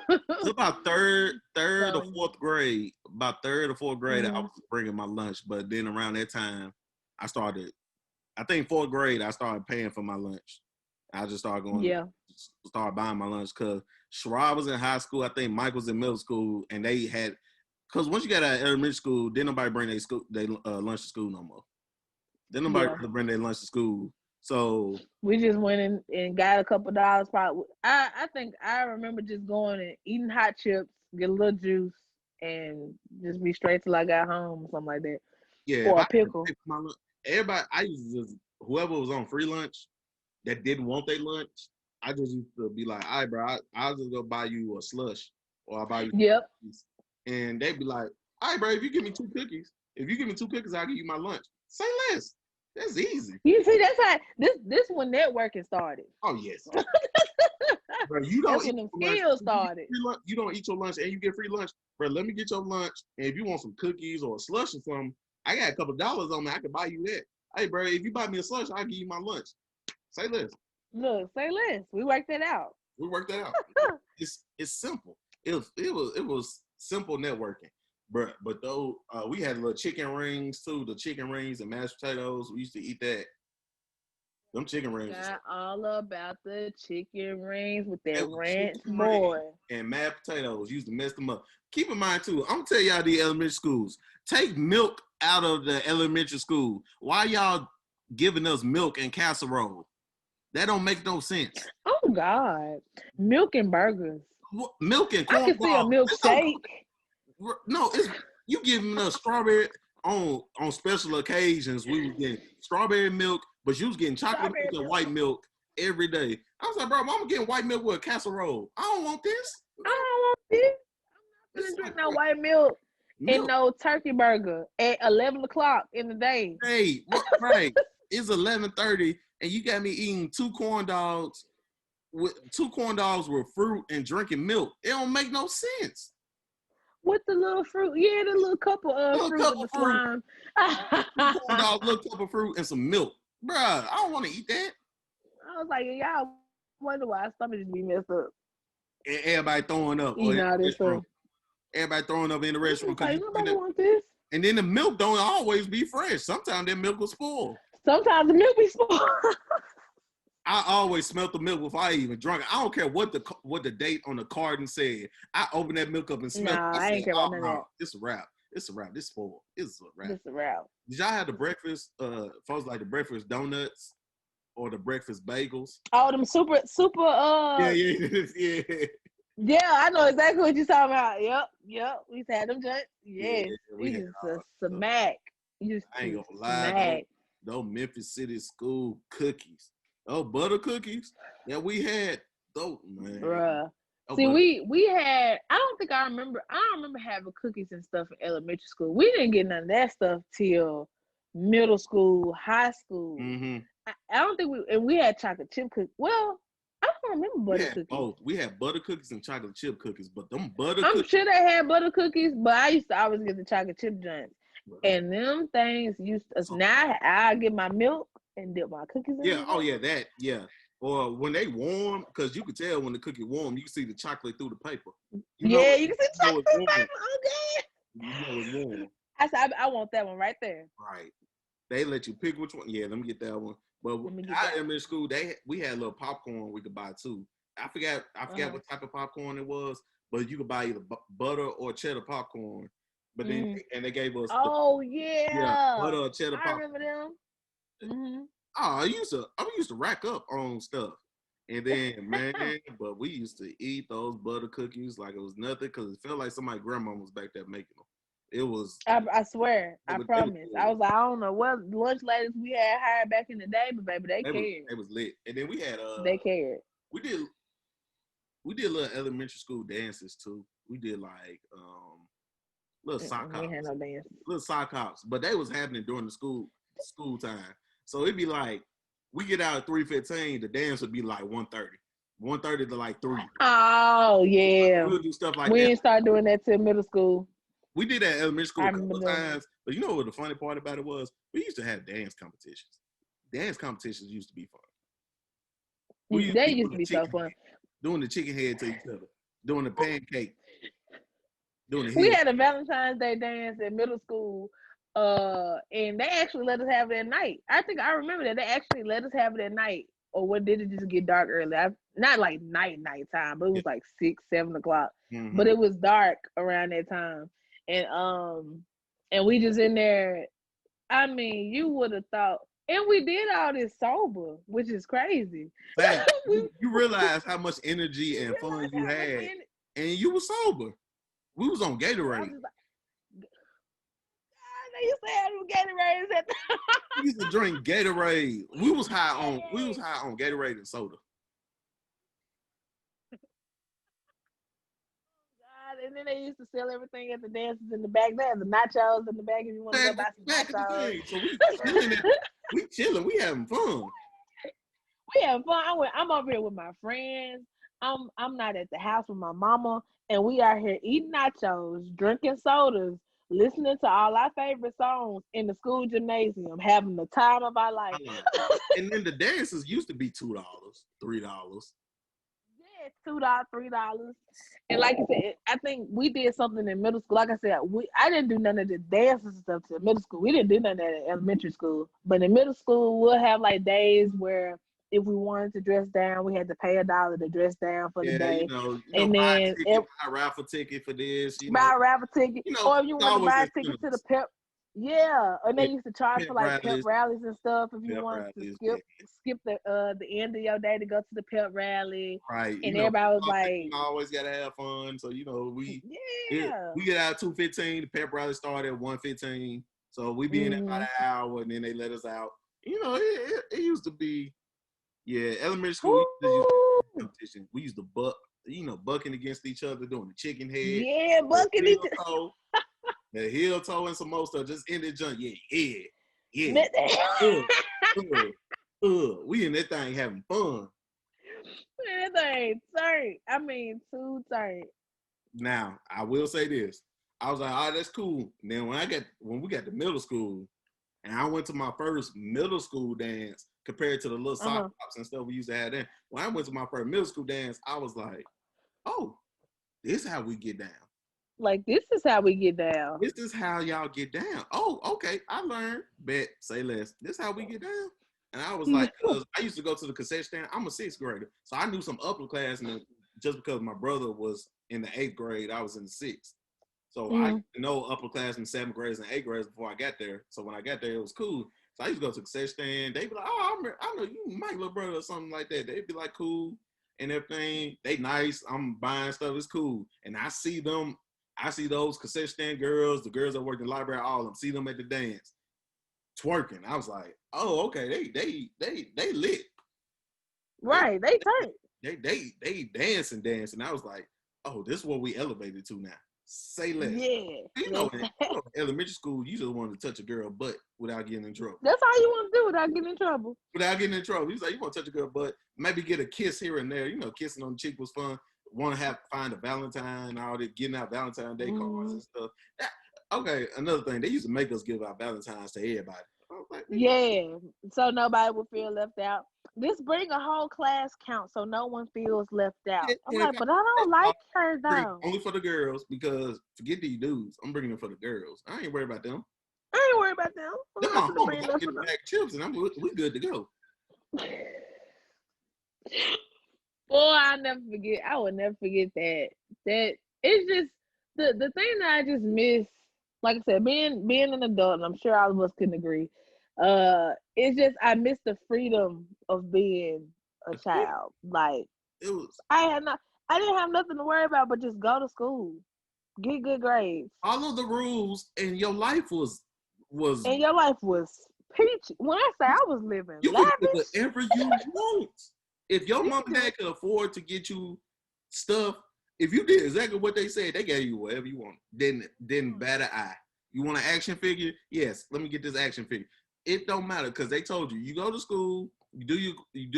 A: about third or fourth grade. About third or fourth grade, I was bringing my lunch. But then around that time, I think fourth grade, I started paying for my lunch. I just started going to start buying my lunch because Sherrod was in high school. I think Mike was in middle school, and they had because once you got out of elementary school, then nobody bring their lunch to school no more. Then nobody really bring their lunch to school. So
B: we just went in and got a couple dollars. Probably, I think I remember just going and eating hot chips, get a little juice, and just be straight till I got home or something like that.
A: yeah,
B: Or a pickle.
A: Everybody, I used to just whoever was on free lunch that didn't want their lunch, I just used to be like, all right, bro, I'll just go buy you a slush or I'll buy you cookies. And they'd be like, all right, bro, if you give me 2 cookies, I'll give you my lunch. Say less. That's easy.
B: You see, that's how this when networking started.
A: Oh yes. Bro, you don't
B: that's when the skills started.
A: You don't eat your lunch and you get free lunch. Bro, let me get your lunch. And if you want some cookies or a slush or something, I got a couple dollars on me. I can buy you that. Hey, bro, if you buy me a slush, I'll give you my lunch. Say less.
B: Look, say less. We worked that out.
A: It's simple. It was simple networking. But though we had little chicken rings too, the chicken rings and mashed potatoes. We used to eat that. Them chicken rings.
B: Got all about the chicken rings with that ranch, boy.
A: And mashed potatoes. Used to mess them up. Keep in mind too, I'm gonna tell y'all the elementary schools. Take milk out of the elementary school. Why y'all giving us milk and casserole? That don't make no sense.
B: Oh God. Milk and burgers.
A: Milk and corn.
B: I can see a milkshake.
A: No, it's you giving us strawberry on special occasions. We was getting strawberry milk, but you was getting chocolate milk and white milk every day. I was like, bro, I'm getting white milk with a casserole. I don't want this.
B: I don't want this. I'm not gonna drink no white milk and no turkey burger at 11 o'clock in the day.
A: Hey, right. It's 11:30 and you got me eating 2 corn dogs with fruit and drinking milk. It don't make no sense.
B: With the little fruit, the little cup of fruit with the slime.
A: Corn dog, little cup of fruit and some milk. Bruh, I don't want to eat that.
B: I was like, y'all wonder why our stomach just be messed up.
A: And everybody throwing up. Everybody throwing up in the restaurant.
B: Like, nobody want this.
A: And then the milk don't always be fresh. Sometimes that milk will spoil.
B: Sometimes the milk be spoiled.
A: I always smelt the milk before I even drank it. I don't care what the date on the carton said. I open that milk up and smell it.
B: I ain't care about none of that.
A: It's a wrap. It's spoiled. It's a wrap.
B: It's a wrap.
A: Did y'all have the breakfast, folks like the breakfast donuts or the breakfast bagels?
B: Oh, them super.
A: Yeah.
B: Yeah, I know exactly what you're talking about. Yep. We had them joints. Yes. We used to smack.
A: I ain't gonna lie. Those Memphis City school cookies. Oh, butter cookies that we had. Those, man.
B: Bruh. See, we had, I don't remember having cookies and stuff in elementary school. We didn't get none of that stuff till middle school, high school.
A: Mm-hmm.
B: I don't think we had chocolate chip cookies. Well, I don't remember butter cookies.
A: Oh, we had butter cookies and chocolate chip cookies, but them butter
B: I'm
A: cookies.
B: sure they had butter cookies, but I used to always get the chocolate chip joints. And them things now I get my milk and dip my cookies in.
A: Yeah, oh yeah, that, yeah. Or when they warm, because you can tell when the cookie warm, you can see the chocolate through the paper.
B: You can see chocolate through the paper. Okay.
A: You know it's warm.
B: I said, I want that one right there.
A: Right. They let you pick which one. Yeah, let me get that one. But out in school, we had a little popcorn we could buy too. I forgot what type of popcorn it was, but you could buy either butter or cheddar popcorn. But then and they gave us butter or cheddar popcorn.
B: I remember them. Mm-hmm.
A: Oh, I used to rack up on stuff. And then, man, but we used to eat those butter cookies like it was nothing because it felt like somebody's grandma was back there making them. It was.
B: I swear. I promise. I was like, I don't know what lunch ladies we had hired back in the day, but baby, they cared.
A: It was lit. And then we had
B: they cared.
A: We did little elementary school dances too. We did like little sock hops. We had no dance. Little sock hops, but they was happening during the school time. So it'd be like we get out at 3:15, the dance would be like 1:30. 1:30 to like 3.
B: Oh yeah.
A: We'll do stuff like that.
B: We didn't start doing that till middle school.
A: We did that in elementary school a couple of times, but you know what the funny part about it was? We used to have dance competitions. Dance competitions used to be fun.
B: They used to be so fun.
A: Doing the chicken head to each other, doing the pancake.
B: We had a Valentine's Day dance in middle school, and they actually let us have it at night. I think I remember that they actually let us have it at night or what did it just get dark early? Not like nighttime, but it was like 6, 7 o'clock.
A: Mm-hmm.
B: But it was dark around that time, and we just in there. I mean, you would have thought, and we did all this sober, which is crazy.
A: Fact,
B: we
A: you realize how much energy and fun
B: realized
A: you
B: how much
A: had,
B: energy.
A: and you were sober. We was on
B: I
A: Gatorade.
B: was just like, God, they used to have them Gatorades at the
A: We used to drink Gatorade. We was high on Gatorade and soda.
B: God, and then they used to sell everything at the dances in the back. They had the nachos in the back if you want to go buy some
A: Back in the
B: nachos.
A: day. So we chilling, we having fun.
B: We having fun. I'm over here with my friends. I'm not at the house with my mama, and we out here eating nachos, drinking sodas, listening to all our favorite songs in the school gymnasium, having the time of our life.
A: And then the dances used to be $2, $3.
B: Yeah, $2, $3. And like I said, I think we did something in middle school. Like I said, I didn't do none of the dances and stuff to middle school. We didn't do none of that in elementary school. But in middle school, we'll have like days where if we wanted to dress down, we had to pay $1 to dress down for the day. And then
A: buy a raffle ticket for this,
B: buy a raffle ticket. Or if you want to buy a ticket to the pep. Yeah, and they used to charge for like pep rallies and stuff if you wanted to skip the end of your day to go to the pep rally.
A: Right.
B: And everybody was like,
A: always gotta have fun. So we get out 2:15. The pep rally started at 1:15. So we be in there about an hour, and then they let us out. It used to be, elementary school. Competition. We used to bucking against each other, doing the chicken head.
B: Yeah, bucking each other.
A: The heel toe and some more stuff. Just in the junk. Yeah. We in that thing having fun.
B: That thing turn. I mean, too turn.
A: Now, I will say this. I was like, all right, that's cool. And then when we got to middle school, and I went to my first middle school dance compared to the little sock pops and stuff we used to have then. When I went to my first middle school dance, I was like, oh, this is how we get down.
B: Like, this is how we get down.
A: This is how y'all get down. Oh, okay. I learned. Bet, say less. This is how we get down. And I was like, I used to go to the cassette stand. I'm a 6th grader. So I knew some upperclassmen just because my brother was in the 8th grade. I was in the 6th. So I used to know upperclassmen, 7th graders, and 8th graders before I got there. So when I got there, it was cool. So I used to go to the cassette stand. They'd be like, oh, I know you, my little brother or something like that. They'd be like, cool and everything. They nice. I'm buying stuff. It's cool. And I see those cassette stand girls, the girls that work in the library, all of them, see them at the dance, twerking. I was like, oh, okay, they lit.
B: Right, they turn.
A: They dancing. I was like, oh, this is what we elevated to now. Say less.
B: Yeah.
A: In elementary school, you just wanted to touch a girl butt without getting in trouble.
B: That's all you want to do without getting in trouble.
A: He's like, you want to touch a girl butt, maybe get a kiss here and there. Kissing on the cheek was fun. Want to find a Valentine, all that, getting out Valentine's Day cards and stuff. Okay, another thing, they used to make us give out Valentines to everybody.
B: Like, so nobody would feel left out. This bring a whole class count so no one feels left out. I'm like, but I don't like her though.
A: Only for the girls, because forget these dudes. I'm bringing them for the girls. I ain't worried about them.
B: I'm not
A: I'm get back chips and we good to go.
B: Boy, I would never forget that. That it's just the thing that I just miss, like I said, being an adult, and I'm sure all of us can agree. It's just I miss the freedom of being a child. Like I didn't have nothing to worry about but just go to school, get good grades,
A: follow the rules, and your life was
B: peachy. When I say I was living
A: you
B: lavish,
A: could do whatever you want. If your mom and dad could afford to get you stuff, if you did exactly what they said, they gave you whatever you want. Didn't bat an eye. You want an action figure? Yes, let me get this action figure. It don't matter because they told you go to school, you do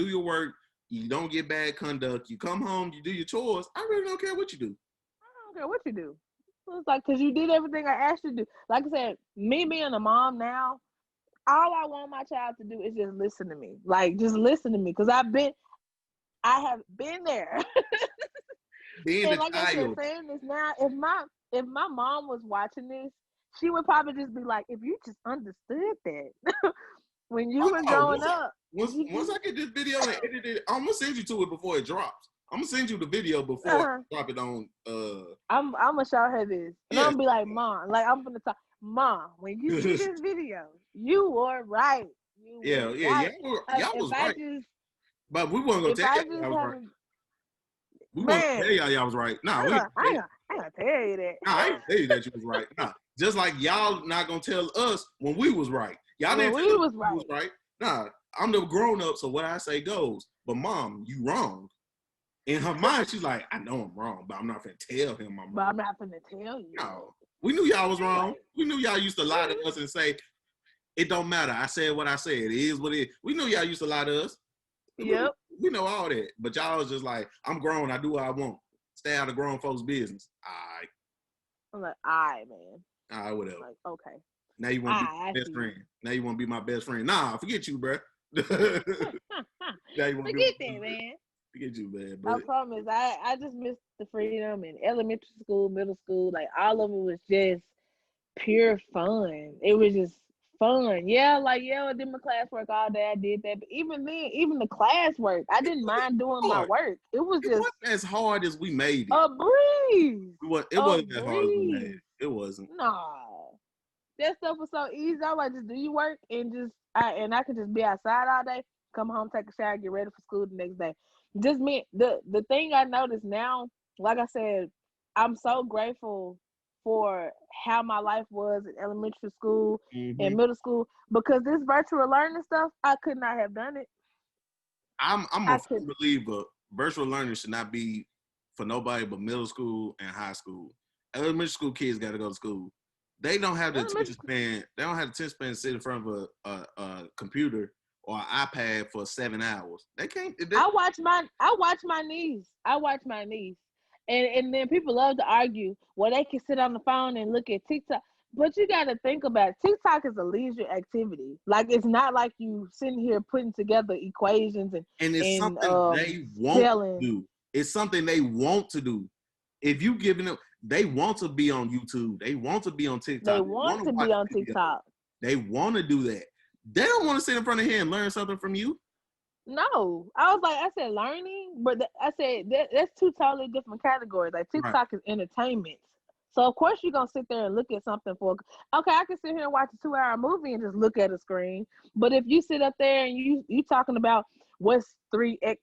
A: your work, you don't get bad conduct, you come home, you do your chores. I really don't care what you do.
B: I don't care what you do. It's like, because you did everything I asked you to do. Like I said, me being a mom now, all I want my child to do is just listen to me. Like, just listen to me, because I have been there.
A: Being
B: and like I said, saying this now, if my mom was watching this, she would probably just be like, if you just understood that. when you was growing up.
A: Once I get this video and edit it, I'm gonna send you to it before it drops. I'm gonna send you the video before I drop it on.
B: I'm gonna show her this, and I'm gonna be like, Mom, like I'm gonna talk, Mom. When you see this video, you were right.
A: Y'all was right. But we weren't gonna tell you I was right. We weren't gonna tell y'all was right. Nah, I
B: ain't gonna tell you that.
A: Nah, I ain't gonna tell you that you was right. Nah, just like y'all not gonna tell us when we was right. Y'all didn't tell us we was right. Nah, I'm the grown up, so what I say goes. But Mom, you wrong. In her mind, she's like, I know I'm wrong, but I'm not gonna tell him I'm wrong.
B: But I'm not gonna tell you.
A: No, we knew y'all was wrong. We knew y'all used to lie to us and say, it don't matter. I said what I said. It is what it is. We knew y'all used to lie to us.
B: Yep.
A: We know all that. But y'all was just like, I'm grown. I do what I want. Stay out of grown folks' business. All right.
B: I'm like, all right, man.
A: All right, whatever.
B: Like, okay.
A: Now you want to be my best friend. Now you want to be my best friend. Nah, forget you, bro. Forget
B: that, man.
A: Forget you, man.
B: I promise. I just missed the freedom in elementary school, middle school. Like, all of it was just pure fun. It was just fun. Yeah, I did my classwork all day. I did that. But even then, even the classwork, I didn't mind doing my work. It wasn't
A: as hard as we made it.
B: A breeze.
A: It wasn't as hard as we made it. It wasn't.
B: Nah. That stuff was so easy. I was like, just do your work and I could just be outside all day, come home, take a shower, get ready for school the next day. Just me. The thing I noticed now, like I said, I'm so grateful for how my life was in elementary school and middle school, because this virtual learning stuff, I could not have done it.
A: I'm a firm believer. Virtual learning should not be for nobody but middle school and high school. Elementary school kids got to go to school. They don't have the attention span. They don't have the attention span to sit in front of a computer or an iPad for 7 hours. They can't.
B: I watch my niece. And then people love to argue, well, they can sit on the phone and look at TikTok. But you got to think about it. TikTok is a leisure activity. Like, it's not like you sitting here putting together equations and
A: it's something they want to do. It's something they want to do. If you giving them, they want to be on YouTube. They want to be on TikTok.
B: They want to be on TikTok.
A: They want to do that. They don't want to sit in front of him and learn something from you.
B: No, I said learning, but I said that's two totally different categories. Like, TikTok is entertainment. So of course you're gonna sit there and look at something okay, I can sit here and watch a 2-hour movie and just look at a screen. But if you sit up there and you talking about what's 3x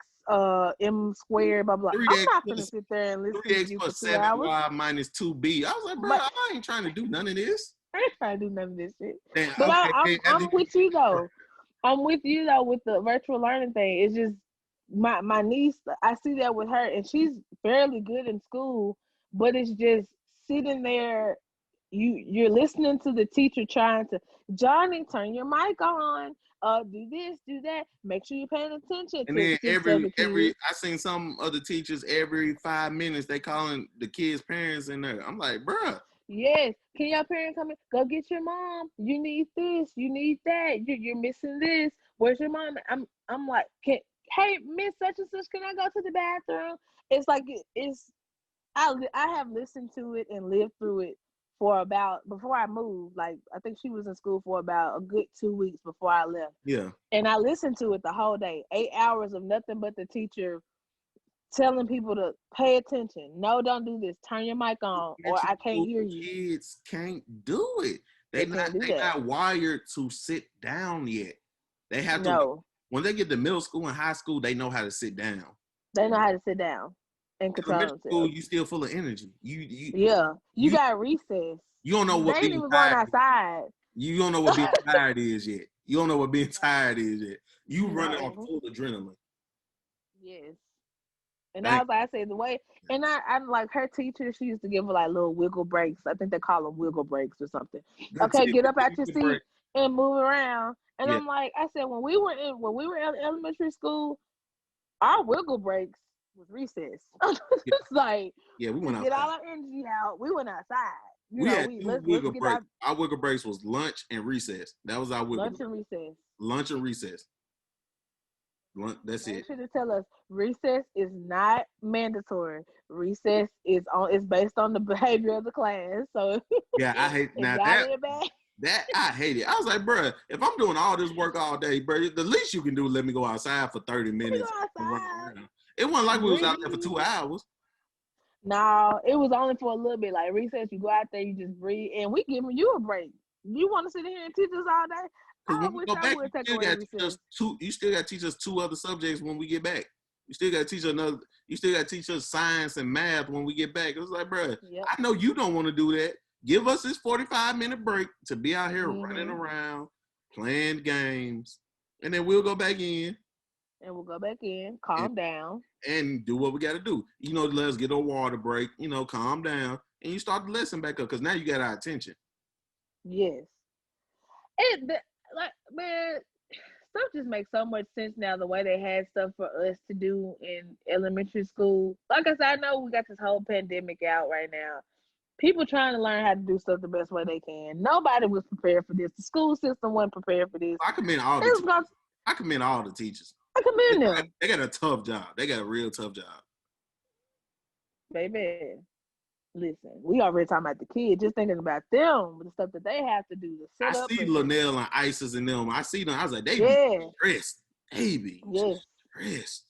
B: m squared, blah blah, I'm not gonna sit there and listen to you for 2 hours.
A: 3x + 7y - 2b. I was like, bro, I ain't trying to do none of this.
B: I ain't trying to do none of this shit. But I'm with you though. I'm with you though with the virtual learning thing. It's just my niece, I see that with her, and she's fairly good in school, but it's just sitting there, you're listening to the teacher trying to, Johnny, turn your mic on, do this, do that, make sure you're paying attention.
A: And then every I seen some other teachers every 5 minutes they calling the kids' parents in there. I'm like, bruh.
B: Yes. Can your parent come in? Go get your mom. You need this. You need that. You're missing this. Where's your mom? I'm like, hey, Miss such and such, can I go to the bathroom? It's like I have listened to it and lived through it before I moved. Like, I think she was in school for about a good 2 weeks before I left.
A: Yeah.
B: And I listened to it the whole day. 8 hours of nothing but the teacher telling people to pay attention. No, don't do this. Turn your mic on, or I can't hear you.
A: Kids can't do it. They not wired to sit down yet. They have to. No. When they get to middle school and high school, they know how to sit down.
B: They know how to sit down and control themselves.
A: School, you still full of energy. You
B: got recess.
A: You don't know what being
B: tired. Outside.
A: You don't know what being tired is yet. You don't know what being tired is yet. You running off full adrenaline.
B: Yes. And I was like, I said the way, and I like her teacher, she used to give her like little wiggle breaks. I think they call them wiggle breaks or something. Okay, get up out your seat and move around. And I'm like, I said, when we were in elementary school, our wiggle breaks was recess. It's like, we went outside. Get all our energy out. We went outside.
A: We had two wiggle breaks. Our wiggle breaks was lunch and recess. That was our wiggle break. Lunch and recess. That's it.
B: Should tell us recess is not mandatory. Recess is based on the behavior of the class. So
A: I hate now that That I hate it. I was like, bruh, if I'm doing all this work all day, bruh, the least you can do is let me go outside for 30 minutes and run around. It wasn't like we was out there for 2 hours.
B: No, it was only for a little bit. Like recess, you go out there, you just breathe, and we giving you a break. You want to sit here and teach us all day?
A: Because
B: I
A: when we
B: wish
A: go
B: I
A: back,
B: would take
A: you
B: away
A: still got to teach
B: recess.
A: us two. You still got to teach us 2 other subjects when we get back. You still got to teach another. You still got to teach us science and math when we get back. It was like, bruh,
B: Yep.
A: I know you don't want to do that. Give us this 45-minute break to be out here running around, playing games, and then we'll go back in.
B: And we'll go back in, calm down,
A: and do what we got to do. Let's get a water break. Calm down, and you start the lesson back up because now you got our attention.
B: Yes. Man, stuff just makes so much sense now. The way they had stuff for us to do in elementary school. Like I said, I know we got this whole pandemic out right now. People trying to learn how to do stuff the best way they can. Nobody was prepared for this. The school system wasn't prepared for this.
A: I commend all the teachers. I commend all the teachers.
B: I commend them.
A: They got a tough job. They got a real tough job.
B: Baby, listen, we already talking about the kids, just thinking about them, the stuff that they have to do to set up.
A: I see Linnell and Isis and them. I see them. I was like, they be stressed. They be stressed.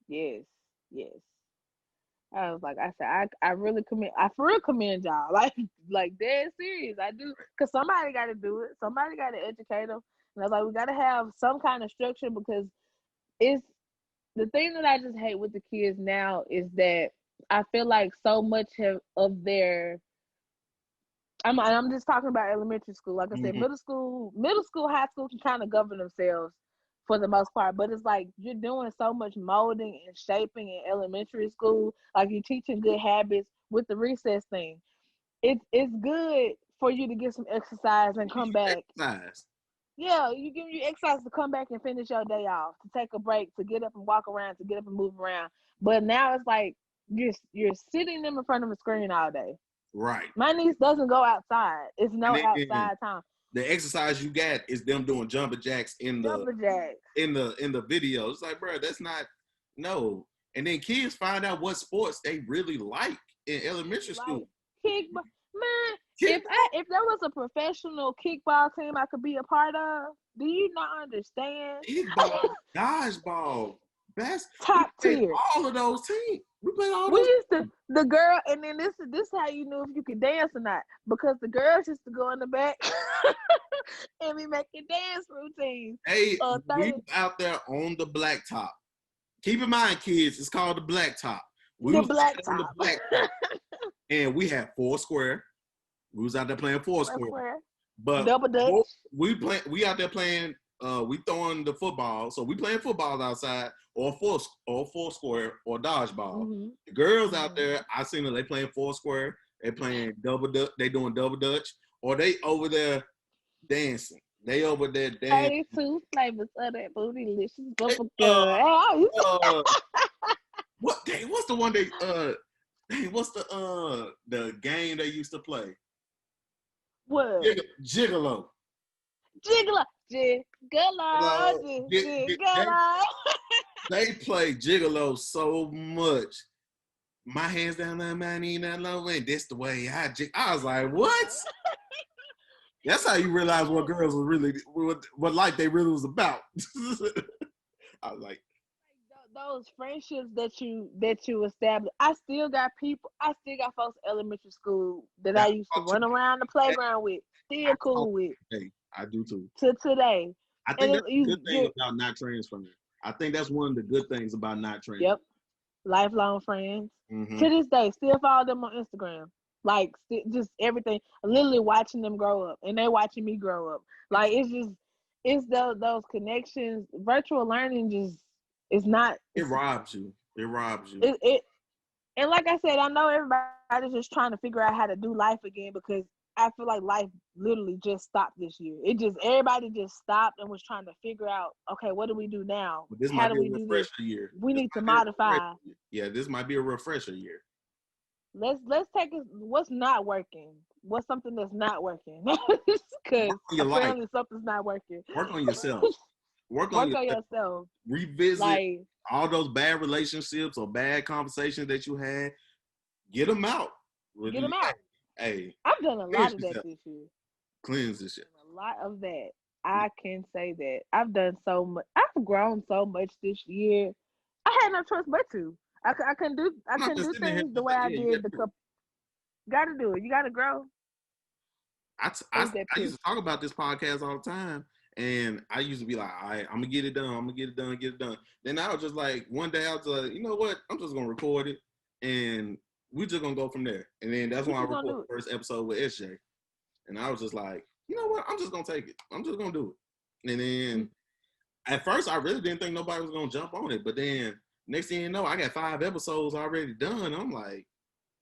B: Yes. I was like, I said, I really commend y'all. Like dead serious. I do, because somebody got to do it. Somebody got to educate them. And I was like, we got to have some kind of structure, because it's the thing that I just hate with the kids now is that I feel like so much of their, I'm just talking about elementary school. Like I said, middle school, high school can kind of govern themselves for the most part, but it's like you're doing so much molding and shaping in elementary school. Like you're teaching good habits with the recess thing. It's good for you to get some exercise and come back.
A: Exercise.
B: Yeah, you give you exercise to come back and finish your day off, to take a break, to get up and walk around, to get up and move around. But now it's like you're sitting them in front of a screen all day.
A: Right.
B: My niece doesn't go outside. It's no outside time.
A: The exercise you got is them doing jumping jacks in the video. It's like, bro, that's not no. And then kids find out what sports they really like in elementary school.
B: If there was a professional kickball team I could be a part of, do you not understand?
A: Kickball, dodgeball,
B: top tier.
A: All of those teams. We played all
B: those.
A: We
B: used to the girl, and then this is how you knew if you could dance or not, because the girls used to go in the back and be making dance routines.
A: Hey, we out there on the blacktop. Keep in mind, kids, it's called the blacktop.
B: The blacktop.
A: And we had Foursquare. We was out there playing Foursquare. But
B: double dutch.
A: We out there playing. We throwing the football, so we playing football outside, or Foursquare or dodgeball. The girls out there, I seen them. They playing Foursquare. They playing double dutch. They doing double dutch, or they over there dancing. They over there dancing.
B: 32 flavors of that bootylicious bubble
A: What's the one they what's the game they used to play?
B: What?
A: Gigolo. They play Gigolo so much. My hands down on my knee, not low, and this the way I was like, what? That's how you realize what girls was really, what life they really was about. I was like,
B: those friendships that you establish. I still got folks in elementary school that I used to run around the playground with, still cool with.
A: Hey, I do too.
B: To today.
A: I think that's a good thing about not transferring. I think that's one of the good things about not transferring.
B: Yep. Lifelong friends. To this day, still follow them on Instagram. Like, just everything. Literally watching them grow up, and they watching me grow up. Like, it's those connections. Virtual learning just is not.
A: It robs you.
B: And like I said, I know everybody's just trying to figure out how to do life again, because I feel like life literally just stopped this year. Everybody just stopped and was trying to figure out, okay, what do we do now? How do we do this?
A: Year.
B: We need to modify.
A: Yeah, this might be a refresher year.
B: Let's take it. What's not working? What's something that's not working? Because apparently something's not working.
A: Work on yourself. Work on yourself. Revisit all those bad relationships or bad conversations that you had. Get them out.
B: Get them out.
A: Hey,
B: I've done a lot of that this year.
A: Cleanse this shit.
B: A lot of that. I can say that I've done so much. I've grown so much this year. I had no choice but to. I couldn't do. I
A: I'm not
B: couldn't
A: just
B: do
A: sitting here
B: things the
A: just
B: way
A: like,
B: I
A: yeah, you
B: did.
A: got to do it.
B: Got to do it. You got to grow.
A: I used to talk about this podcast all the time, and I used to be like, all right, I'm gonna get it done. I'm gonna get it done. Then I was just like, one day I was like, you know what? I'm just gonna record it, and we're just gonna go from there. And then that's when I recorded the first episode with SJ, and I was just like, you know what? I'm just gonna take it. I'm just gonna do it. And then at first, I really didn't think nobody was gonna jump on it, but then next thing you know, I got 5 episodes already done. I'm like,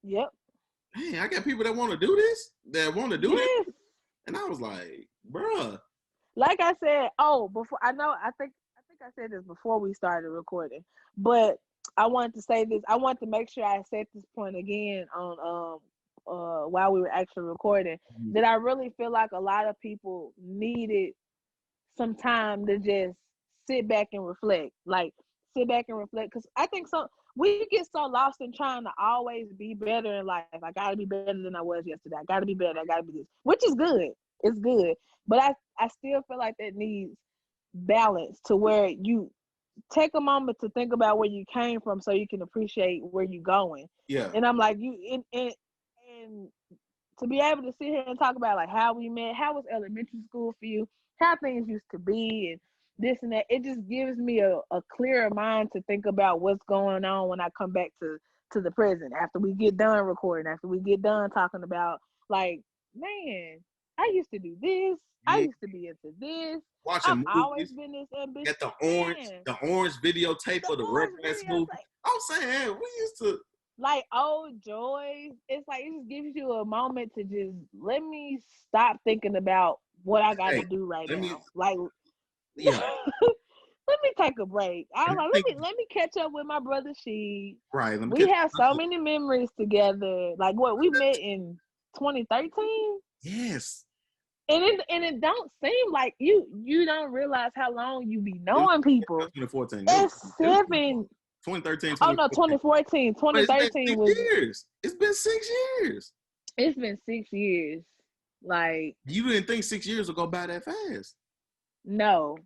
B: yep.
A: hey, I got people that want to do this, this. And I was like, bruh.
B: Like I said, before I think I said this before we started recording, but I wanted to say this. I want to make sure I said this point again on while we were actually recording, that I really feel like a lot of people needed some time to just sit back and reflect. Like sit back and reflect, because I think we get so lost in trying to always be better in life. I gotta be better than I was yesterday. I gotta be better. I gotta be this, which is good. It's good, but I still feel like that needs balance, to where you take a moment to think about where you came from so you can appreciate where you're going.
A: Yeah.
B: And I'm like, and to be able to sit here and talk about like how we met, how was elementary school for you, how things used to be, and this and that, it just gives me a clearer mind to think about what's going on when I come back to the present, after we get done recording, after we get done talking about, like, man, I used to do this. I used to be into this.
A: Watching movies.
B: Always been this ambitious.
A: Get the orange videotape of the Rugrats movie. I'm saying, we used to,
B: like, old joys. It's like, it just gives you a moment to just let me stop thinking about what I got to do right now. Like,
A: yeah.
B: Let me take a break. I was like, let me catch up with my brother She.
A: Right.
B: We have so many memories together. Like, what, we met in 2013?
A: Yes.
B: And it don't seem like you don't realize how long you be knowing people.
A: 2014.
B: It's
A: 2013.
B: Oh no, 2014. 2013
A: was 6 years. It's been 6 years.
B: It's been 6 years. Like,
A: you didn't think 6 years would go by that fast.
B: No.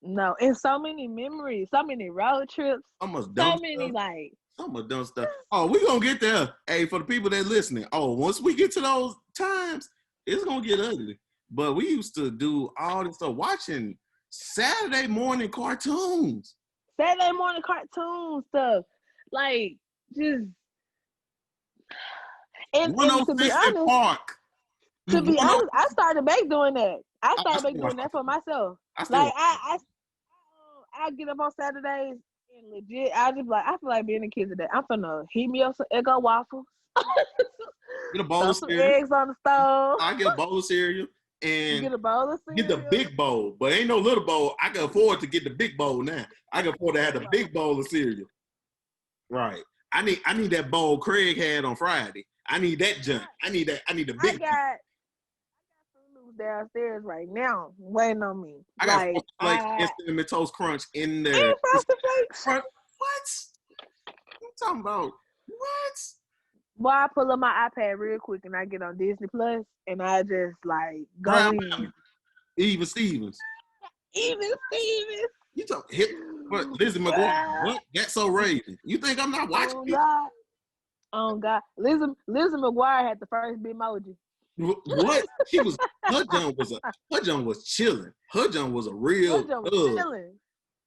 B: And so many memories, so many road trips, so many
A: dumb stuff. Oh, we gonna get there. Hey, for the people that listening. Oh, once we get to those times, it's gonna get ugly. But we used to do all this stuff, watching Saturday morning cartoons. Stuff.
B: Like, just, and to be honest,
A: Park.
B: To be honest, I started back doing that. I started back doing that for myself. Like, I'll get up on Saturdays and legit, I just like, I feel like being a kid today. I'm finna heat me up some Eggo waffles.
A: Get a bowl of cereal.
B: Some eggs on the stove.
A: I get a bowl of cereal. And
B: get a bowl of cereal.
A: Get the big bowl, but ain't no little bowl. I can afford to get the big bowl now. I can afford to have the big bowl of cereal. Right. I need that bowl Craig had on Friday. I need that junk. I need the big. I got
B: Fruit Loops downstairs right now, waiting on me.
A: I got Frosted Cinnamon Toast Crunch in there.
B: And Frosted Flakes.
A: What? I'm talking about what?
B: Boy, I pull up my iPad real quick and I get on Disney Plus and I just like go in.
A: Even Stevens. You talk hit what? Lizzie McGuire. What? That's so Raven. You think I'm not watching?
B: Oh God. Lizzie McGuire had the first Bitmoji.
A: What? Her John was chilling. Her John was a real thug.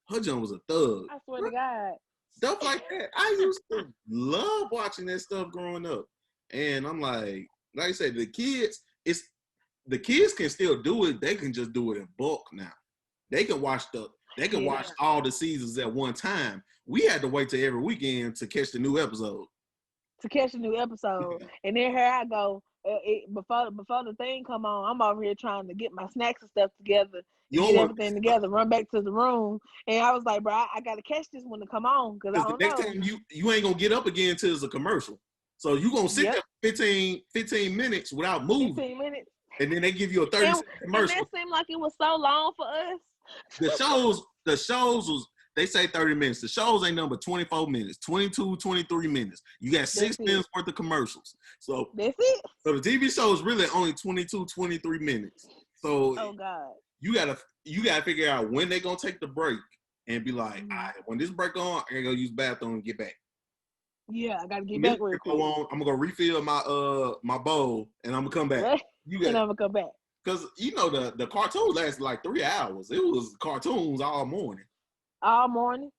A: Her John was a thug.
B: I swear to God.
A: Stuff like that. I used to love watching that stuff growing up. And I'm like I said, the kids can still do it. They can just do it in bulk now. They can watch watch all the seasons at one time. We had to wait till every weekend to catch the new episode. And then here I go. Before the thing come on, I'm over here trying to get my snacks and stuff together. Get everything together, run back to the room. And I was like, bro, I got to catch this one to come on. Because the next time you ain't going to get up again until it's a commercial. So you're going to sit there 15 minutes without moving.
B: 15 minutes.
A: And then they give you a 30-second commercial.
B: And that seemed like it was so long for us.
A: The shows was, they say 30 minutes. The shows ain't number 24 minutes, 22, 23 minutes. You got 6 minutes worth of commercials. So
B: that's it.
A: So the TV show is really only 22, 23 minutes. So
B: oh God,
A: you gotta figure out when they're gonna take the break and be like, all right, when this break on, I gotta go use the bathroom and get back.
B: Yeah, I gotta get back real quick.
A: I'm gonna go refill my bowl and I'm gonna come back.
B: And I'm gonna come back.
A: Cause you know the cartoon lasted like 3 hours. It was cartoons all morning.
B: All morning.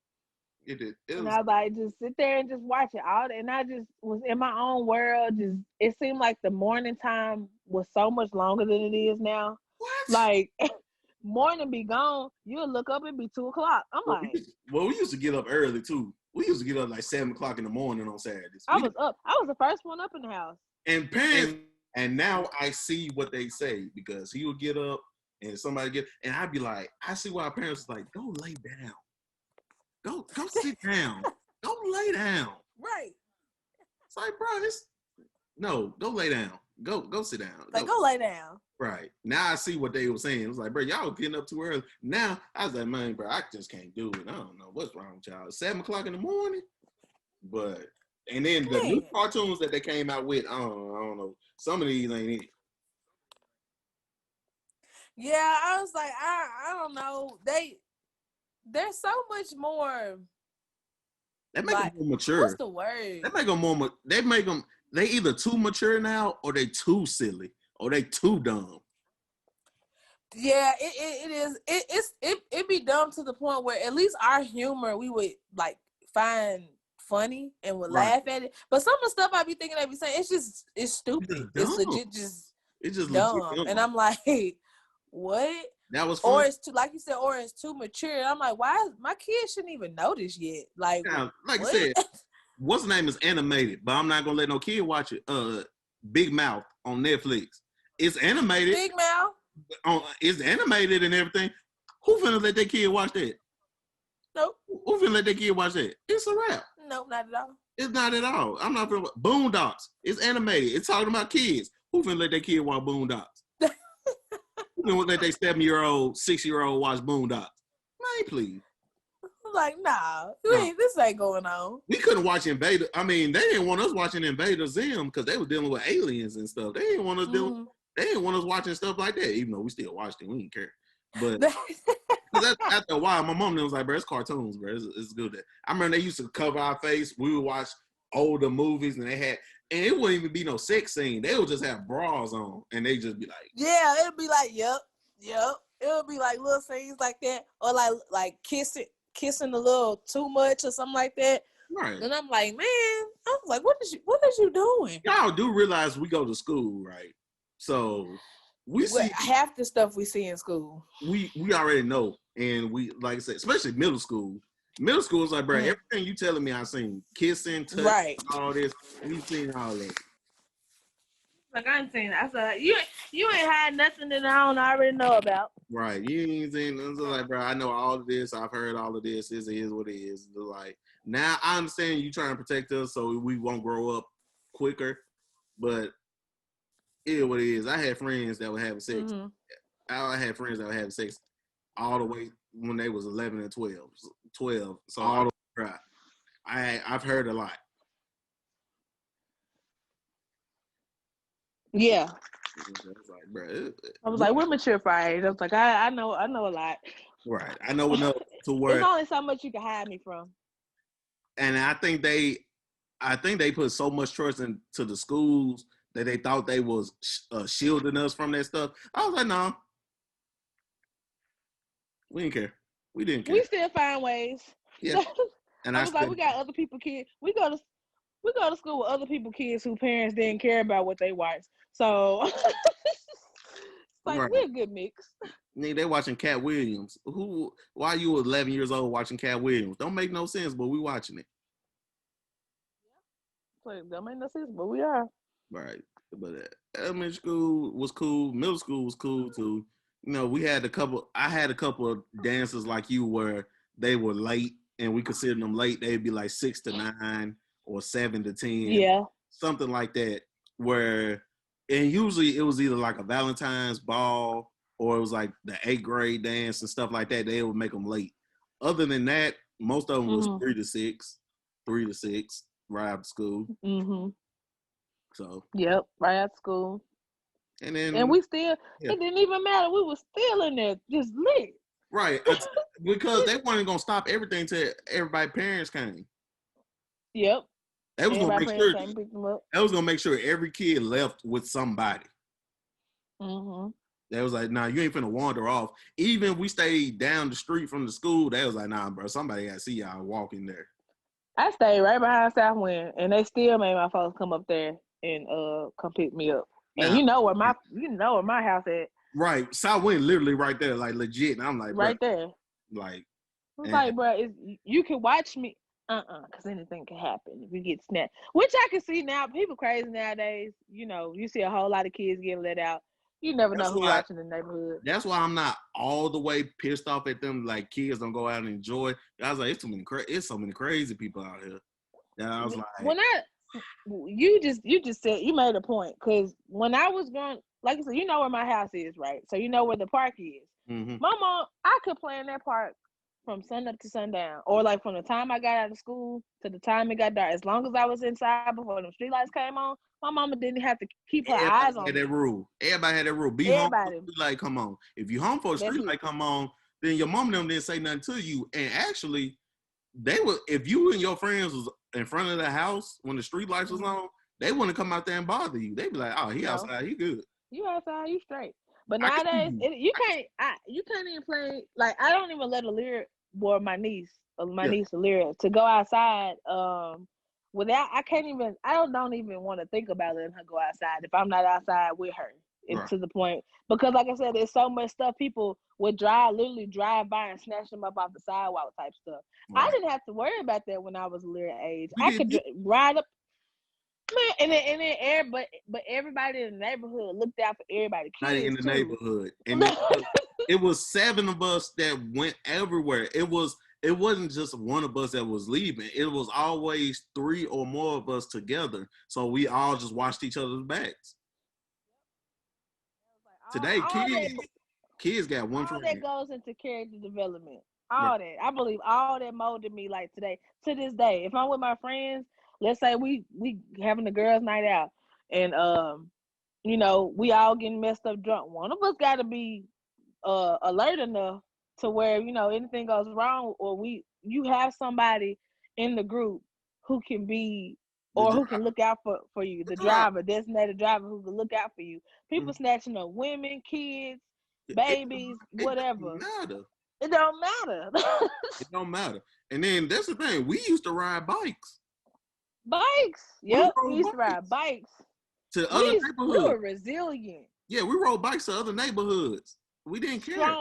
A: It did.
B: And I was like, just sit there and just watch it all. And I just was in my own world. Just it seemed like the morning time was so much longer than it is now.
A: What?
B: Like morning be gone, you'll look up and be 2:00. I'm like,
A: we used to get up early too. We used to get up like 7:00 in the morning on Saturdays.
B: I was up. I was the first one up in the house.
A: And parents, and now I see what they say because he would get up and somebody and I'd be like, I see why parents are like, go lay down. Go sit down. Go lay down.
B: Right.
A: It's like, bro, go lay down. Go sit down.
B: Like, go lay down.
A: Right. Now I see what they were saying. It was like, bro, y'all getting up too early. Now I was like, man, bro, I just can't do it. I don't know what's wrong with y'all. 7:00 in the morning. But and then the new cartoons that they came out with, I don't know. Some of these ain't it.
C: Yeah, I was like, I don't know. There's so much more.
A: They make them more mature.
C: What's the word?
A: They make them. They either too mature now, or they too silly, or they too dumb.
C: Yeah, it is. It be dumb to the point where at least our humor we would like find funny and would laugh at it. But some of the stuff I be thinking they be saying, it's stupid. It's legit just dumb. And I'm like, what?
A: That was fun.
C: Or it's too, like you said, or it's too mature. And I'm like, why? My kids shouldn't even know this yet. Like,
A: now, like I said, what's the name is animated, but I'm not gonna let no kid watch it. Big Mouth on Netflix. It's animated.
C: Big Mouth.
A: It's animated and everything. Who finna let their kid watch that?
C: Nope.
A: Who finna let their kid watch that? It's a wrap.
C: Nope, not at all.
A: It's not at all. I'm not finna. Boondocks. It's animated. It's talking about kids. Who finna let their kid watch Boondocks? Who finna let their 7-year-old, 6-year-old watch Boondocks? Man, please.
C: Like, nah, this ain't going on.
A: We couldn't watch Invader. I mean, they didn't want us watching Invader Zim because they were dealing with aliens and stuff. They didn't want us They didn't want us watching stuff like that, even though we still watched it. We didn't care. But after a while, my mom was like, bro, it's cartoons, bro. It's good. I remember they used to cover our face. We would watch older movies, and it wouldn't even be no sex scene. They would just have bras on, and they just be like,
C: yeah, it'd be like, yep. It would be like little scenes like that, or like kissing a little too much or something like that.
A: Right.
C: And I'm like, man, I was like, what is you doing?
A: Y'all do realize we go to school, right? So we see
C: half the stuff we see in school.
A: We already know, and we, like I said, especially middle school. Middle school is like, bro, everything you telling me I seen, kissing, touch,
C: right,
A: all this, we seen all that.
B: Like I ain't seen it. I said you ain't had nothing that I don't already know about.
A: Right, you ain't seen. It's like, bro, I know all of this. I've heard all of this. This is what it is. Like now, I understand you trying to protect us so we won't grow up quicker, but it is what it is. I had friends that were having sex.
B: Mm-hmm.
A: I had friends that were having sex all the way when they was 11 and 12. So all the way right. I've heard a lot.
B: Yeah. I was like, we're mature for our age. I was like, I know a lot.
A: Right. I know enough to where
B: there's only so much you can hide me from.
A: And I think they put so much trust into the schools that they thought they was shielding us from that stuff. I was like, no. We didn't care. We didn't care.
B: We still find ways.
A: Yeah. And
B: I was like, we got other people kids. We go to school with other people kids whose parents didn't care about what they watched. So it's like right. We're a good mix.
A: Nigga, they watching Cat Williams. Why you 11 years old watching Cat Williams? Don't make no sense, but we watching it.
B: Don't make no sense, but we are.
A: Right. But elementary school was cool. Middle school was cool too. You know, I had a couple of dances like you where they were late and we considered them late. They'd be like 6 to 9 or 7 to 10.
B: Yeah.
A: Something like that and usually it was either like a Valentine's ball or it was like the 8th grade dance and stuff like that. They would make them late. Other than that, Most of them was 3 to 6, right after school.
B: Mm-hmm.
A: So.
B: Yep, right after school.
A: And then.
B: And we still, it didn't even matter. We were still in there, just lit.
A: Right, because they weren't gonna stop everything till everybody's parents came.
B: Yep.
A: They was gonna make sure.
B: Pick them up.
A: They was gonna make sure every kid left with somebody.
B: Mm-hmm.
A: They was like, "Nah, you ain't finna wander off." Even if we stayed down the street from the school, they was like, "Nah, bro, somebody gotta see y'all walking there."
B: I stayed right behind Southwind, and they still made my folks come up there and come pick me up. And
A: Nah,
B: you know where my house at.
A: Right, Southwind literally right there, like legit. And I'm like,
B: right there.
A: Like,
B: it's like, bro, you can watch me. Because anything can happen if you get snapped. Which I can see now. People crazy nowadays. You know, you see a whole lot of kids getting let out. You never know who's watching the neighborhood.
A: That's why I'm not all the way pissed off at them. Like, kids don't go out and enjoy. I was like, it's so many crazy people out here. And I was like,
B: you just said, you made a point. Because when I was going, like I said, you know where my house is, right? So you know where the park is.
A: Mm-hmm.
B: My mom, I could play in that park from sun up to sundown, or like from the time I got out of school to the time it got dark. As long as I was inside before the street lights came on, my mama didn't have to keep her eyes on me.
A: Everybody had that rule. Be home for the street light come on. If you home for the street light come on, then your mom and them didn't say nothing to you. And actually, they would, if you and your friends was in front of the house when the street lights was on, they wouldn't come out there and bother you. They'd be like, "Oh, he outside, he good.
B: You outside, you straight." But nowadays, you can't even play. Like, I don't even let Alyra or my niece Alyra to go outside. Without, I don't even want to think about letting her go outside if I'm not outside with her. It's to the point, because like I said, there's so much stuff people would literally drive by and snatch them up off the sidewalk type stuff. Right. I didn't have to worry about that when I was Alyra age. I could ride up. Man, and then but everybody in the neighborhood looked out for everybody.
A: Not in the neighborhood, and it was 7 of us that went everywhere. It wasn't just one of us that was leaving. It was always 3 or more of us together. So we all just watched each other's backs. Today, kids got one friend.
B: All that goes into character development. All that. I believe all that molded me like today. To this day, if I'm with my friends, let's say we having a girls' night out, and you know, we all getting messed up drunk. One of us got to be alert enough to where, you know, anything goes wrong, or you have somebody in the group who can be, or who can look out for you. The driver, designated driver who can look out for you. People snatching up women, kids, babies, whatever. It don't matter.
A: It don't matter. And then that's the thing. We used to ride bikes.
B: Yep, we used to ride bikes
A: to other neighborhoods.
B: We were resilient.
A: Yeah, we rode bikes to other neighborhoods. We didn't care.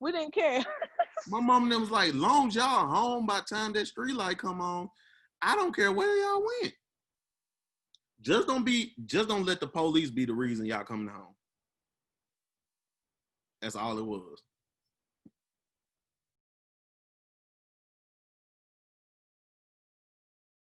B: We didn't care.
A: My mom and them was like, long as y'all home by the time that street light come on, I don't care where y'all went. Just don't let the police be the reason y'all coming home. That's all it was.